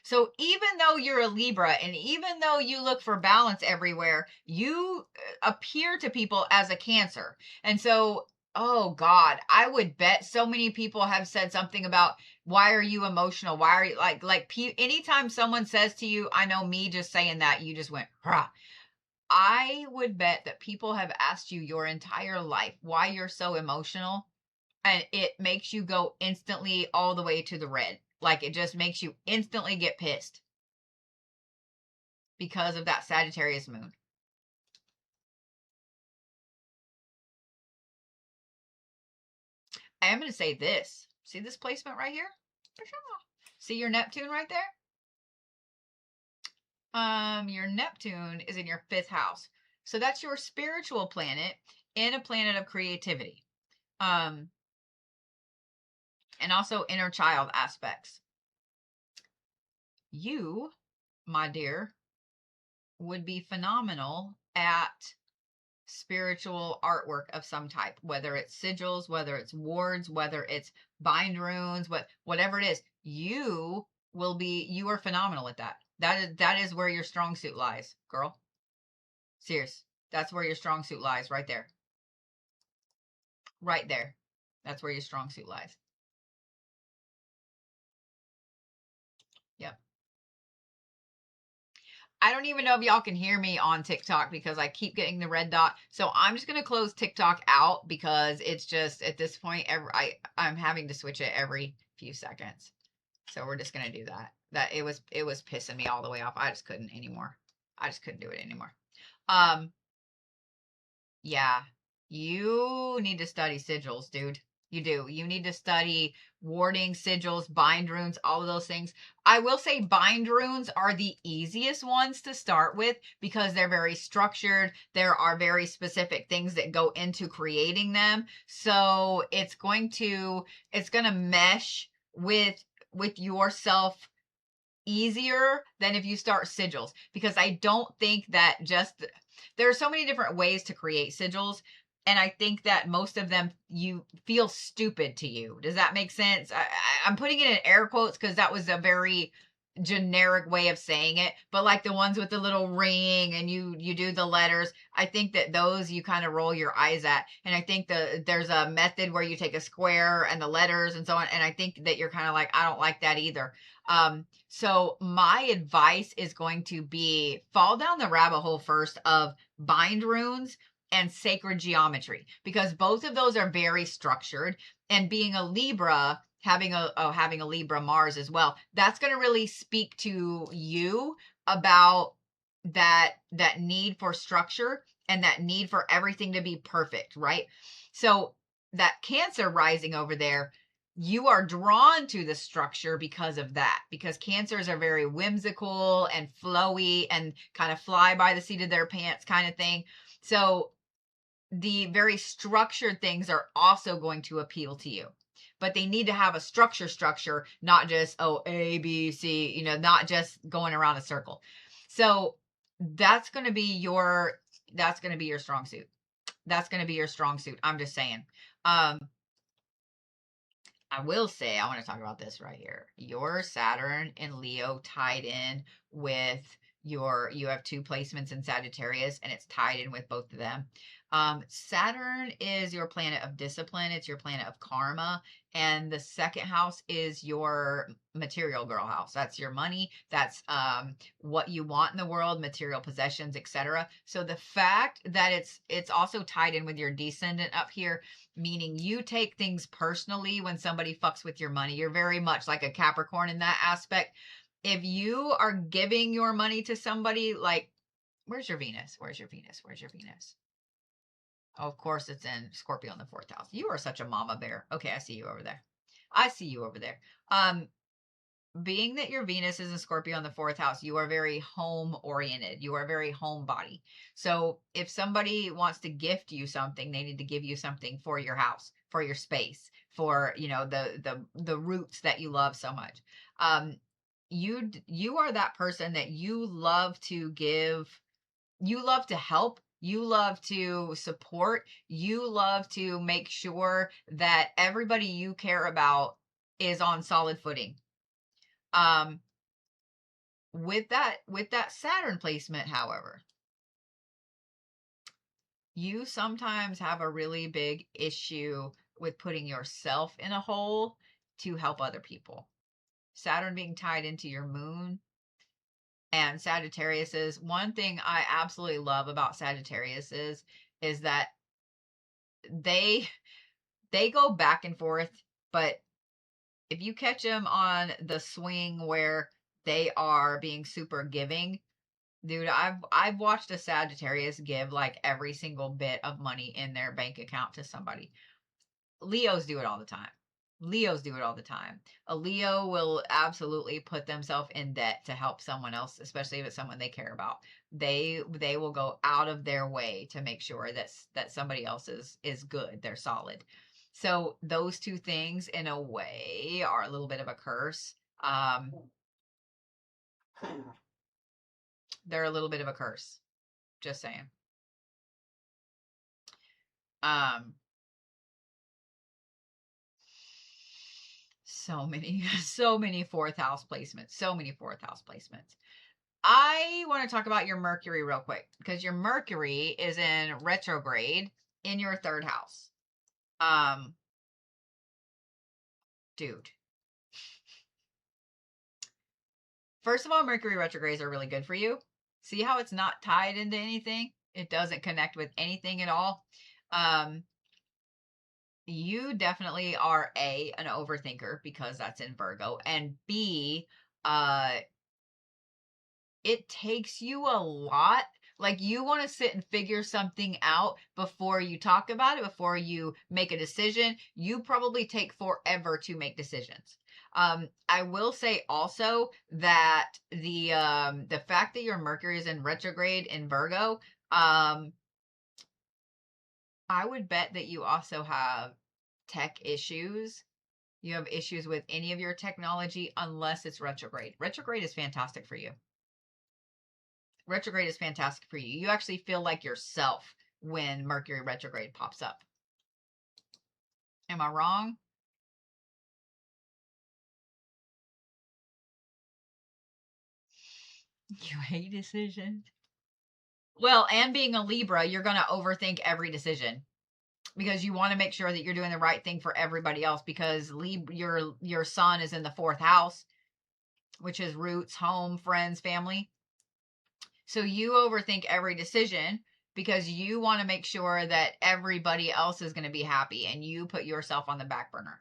So even though you're a Libra and even though you look for balance everywhere, you appear to people as a Cancer. And so Oh God, I would bet so many people have said something about why are you emotional? Why are you anytime someone says to you, I know me just saying that, you just went, rah. I would bet that people have asked you your entire life why you're so emotional, and it makes you go instantly all the way to the red. Like it just makes you instantly get pissed because of that Sagittarius moon. I am going to say this. See this placement right here? See your Neptune right there? Your Neptune is in your 5th house. So that's your spiritual planet in a planet of creativity. And also inner child aspects. You, my dear, would be phenomenal at spiritual artwork of some type, whether it's sigils, whether it's wards, whether it's bind runes, whatever it is. You are phenomenal at that. That is where your strong suit lies, girl. Serious. That's where your strong suit lies, right there. Right there. That's where your strong suit lies. Yep. I don't even know if y'all can hear me on TikTok because I keep getting the red dot. So I'm just going to close TikTok out because it's just at this point, I'm having to switch it every few seconds. So we're just going to do that. It was pissing me all the way off. I just couldn't anymore. I just couldn't do it anymore. Yeah, you need to study sigils, dude. You do. You need to study warding, sigils, bind runes, all of those things. I will say bind runes are the easiest ones to start with because they're very structured. There are very specific things that go into creating them. So it's going to mesh with yourself easier than if you start sigils, because I don't think that there are so many different ways to create sigils, and I think that most of them you feel stupid to you. Does that make sense? I'm putting it in air quotes because that was a very generic way of saying it, but like the ones with the little ring and you do the letters, I think that those you kind of roll your eyes at. And I think there's a method where you take a square and the letters and so on, and I think that you're kind of like, I don't like that either. So my advice is going to be fall down the rabbit hole first of bind runes and sacred geometry, because both of those are very structured, and being a Libra, having a Libra Mars as well, that's going to really speak to you about that need for structure and that need for everything to be perfect, right? So that Cancer rising over there, you are drawn to the structure because of that, because Cancers are very whimsical and flowy and kind of fly by the seat of their pants kind of thing. So the very structured things are also going to appeal to you, but they need to have a structure, not just A B C, not just going around a circle. So that's going to be your strong suit. That's going to be your strong suit. I'm just saying. I will say, I want to talk about this right here. Your Saturn and Leo tied in with you have 2 placements in Sagittarius, and it's tied in with both of them. Saturn is your planet of discipline. It's your planet of karma. And the 2nd house is your material girl house. That's your money. That's what you want in the world, material possessions, etc. So the fact that it's also tied in with your descendant up here, meaning you take things personally when somebody fucks with your money. You're very much like a Capricorn in that aspect. If you are giving your money to somebody, like, where's your Venus? Where's your Venus? Where's your Venus? Oh, of course, it's in Scorpio in the 4th house. You are such a mama bear. Okay, I see you over there. I see you over there. Being that your Venus is in Scorpio in the 4th house, you are very home oriented. You are very homebody. So if somebody wants to gift you something, they need to give you something for your house, for your space, for the roots that you love so much. You are that person that you love to give, you love to help, you love to support, you love to make sure that everybody you care about is on solid footing. With that Saturn placement, however, you sometimes have a really big issue with putting yourself in a hole to help other people. Saturn being tied into your moon and Sagittarius is one thing I absolutely love about Sagittarius is that they go back and forth, but if you catch them on the swing where they are being super giving, dude, I've watched a Sagittarius give like every single bit of money in their bank account to somebody. Leos do it all the time. Leos do it all the time. A Leo will absolutely put themselves in debt to help someone else, especially if it's someone they care about. They will go out of their way to make sure that somebody else is good. They're solid. So those two things, in a way, are a little bit of a curse. They're a little bit of a curse. Just saying. So many fourth house placements. So many fourth house placements. I want to talk about your Mercury real quick because your Mercury is in retrograde in your third house. Dude. First of all, Mercury retrogrades are really good for you. See how it's not tied into anything? It doesn't connect with anything at all. You definitely are an overthinker because that's in Virgo, and B, it takes you a lot. Like you want to sit and figure something out before you talk about it, before you make a decision. You probably take forever to make decisions. I will say also that the fact that your Mercury is in retrograde in Virgo, I would bet that you also have tech issues. You have issues with any of your technology unless it's retrograde. Retrograde is fantastic for you. Retrograde is fantastic for you. You actually feel like yourself when Mercury retrograde pops up. Am I wrong? You hate decisions. Well, and being a Libra, you're going to overthink every decision because you want to make sure that you're doing the right thing for everybody else because your sun is in the fourth house, which is roots, home, friends, family. So you overthink every decision because you want to make sure that everybody else is going to be happy and you put yourself on the back burner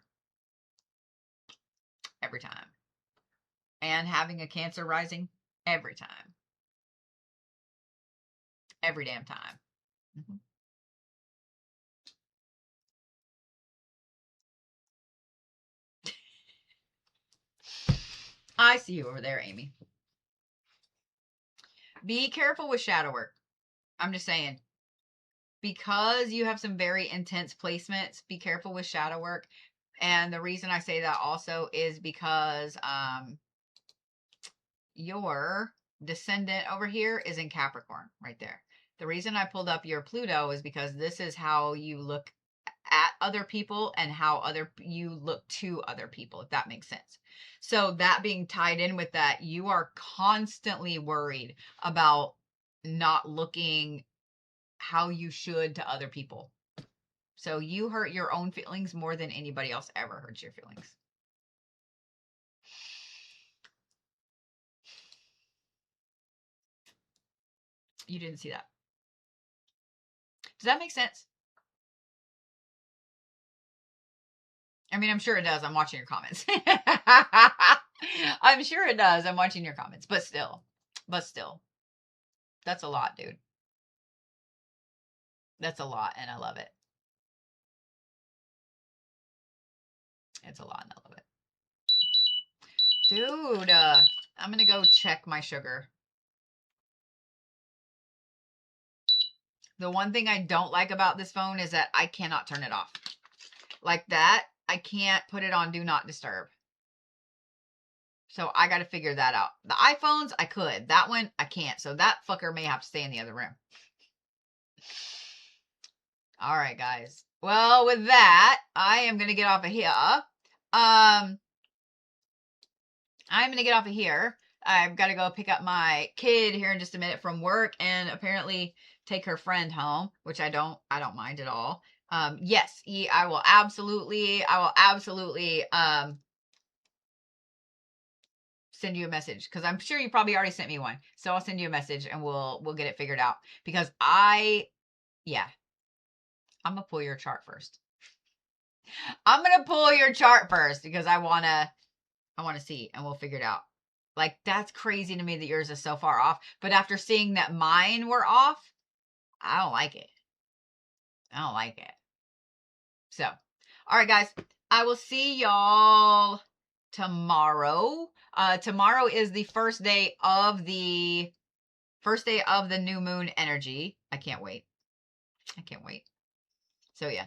every time. And having a Cancer rising every time. Every damn time. Mm-hmm. I see you over there, Amy. Be careful with shadow work. I'm just saying. Because you have some very intense placements, be careful with shadow work. And the reason I say that also is because your descendant over here is in Capricorn right there. The reason I pulled up your Pluto is because this is how you look at other people and how you look to other people, if that makes sense. So that being tied in with that, you are constantly worried about not looking how you should to other people. So you hurt your own feelings more than anybody else ever hurts your feelings. You didn't see that. Does that make sense? I mean, I'm sure it does. I'm watching your comments. I'm sure it does. I'm watching your comments. But still. That's a lot, dude. That's a lot, and I love it. It's a lot, and I love it. Dude, I'm going to go check my sugar. The one thing I don't like about this phone is that I cannot turn it off. Like that, I can't put it on Do Not Disturb. So I got to figure that out. The iPhones, I could. That one, I can't. So that fucker may have to stay in the other room. All right, guys. Well, with that, I am going to get off of here. I'm going to get off of here. I've got to go pick up my kid here in just a minute from work and apparently take her friend home, which I don't mind at all. Yes, I will absolutely send you a message because I'm sure you probably already sent me one. So I'll send you a message and we'll get it figured out because yeah, I'm gonna pull your chart first. I'm gonna pull your chart first because I wanna see and we'll figure it out. Like that's crazy to me that yours is so far off. But after seeing that mine were off, I don't like it. I don't like it. So, all right, guys, I will see y'all tomorrow. Tomorrow is the first day of the new moon energy. I can't wait. So yeah.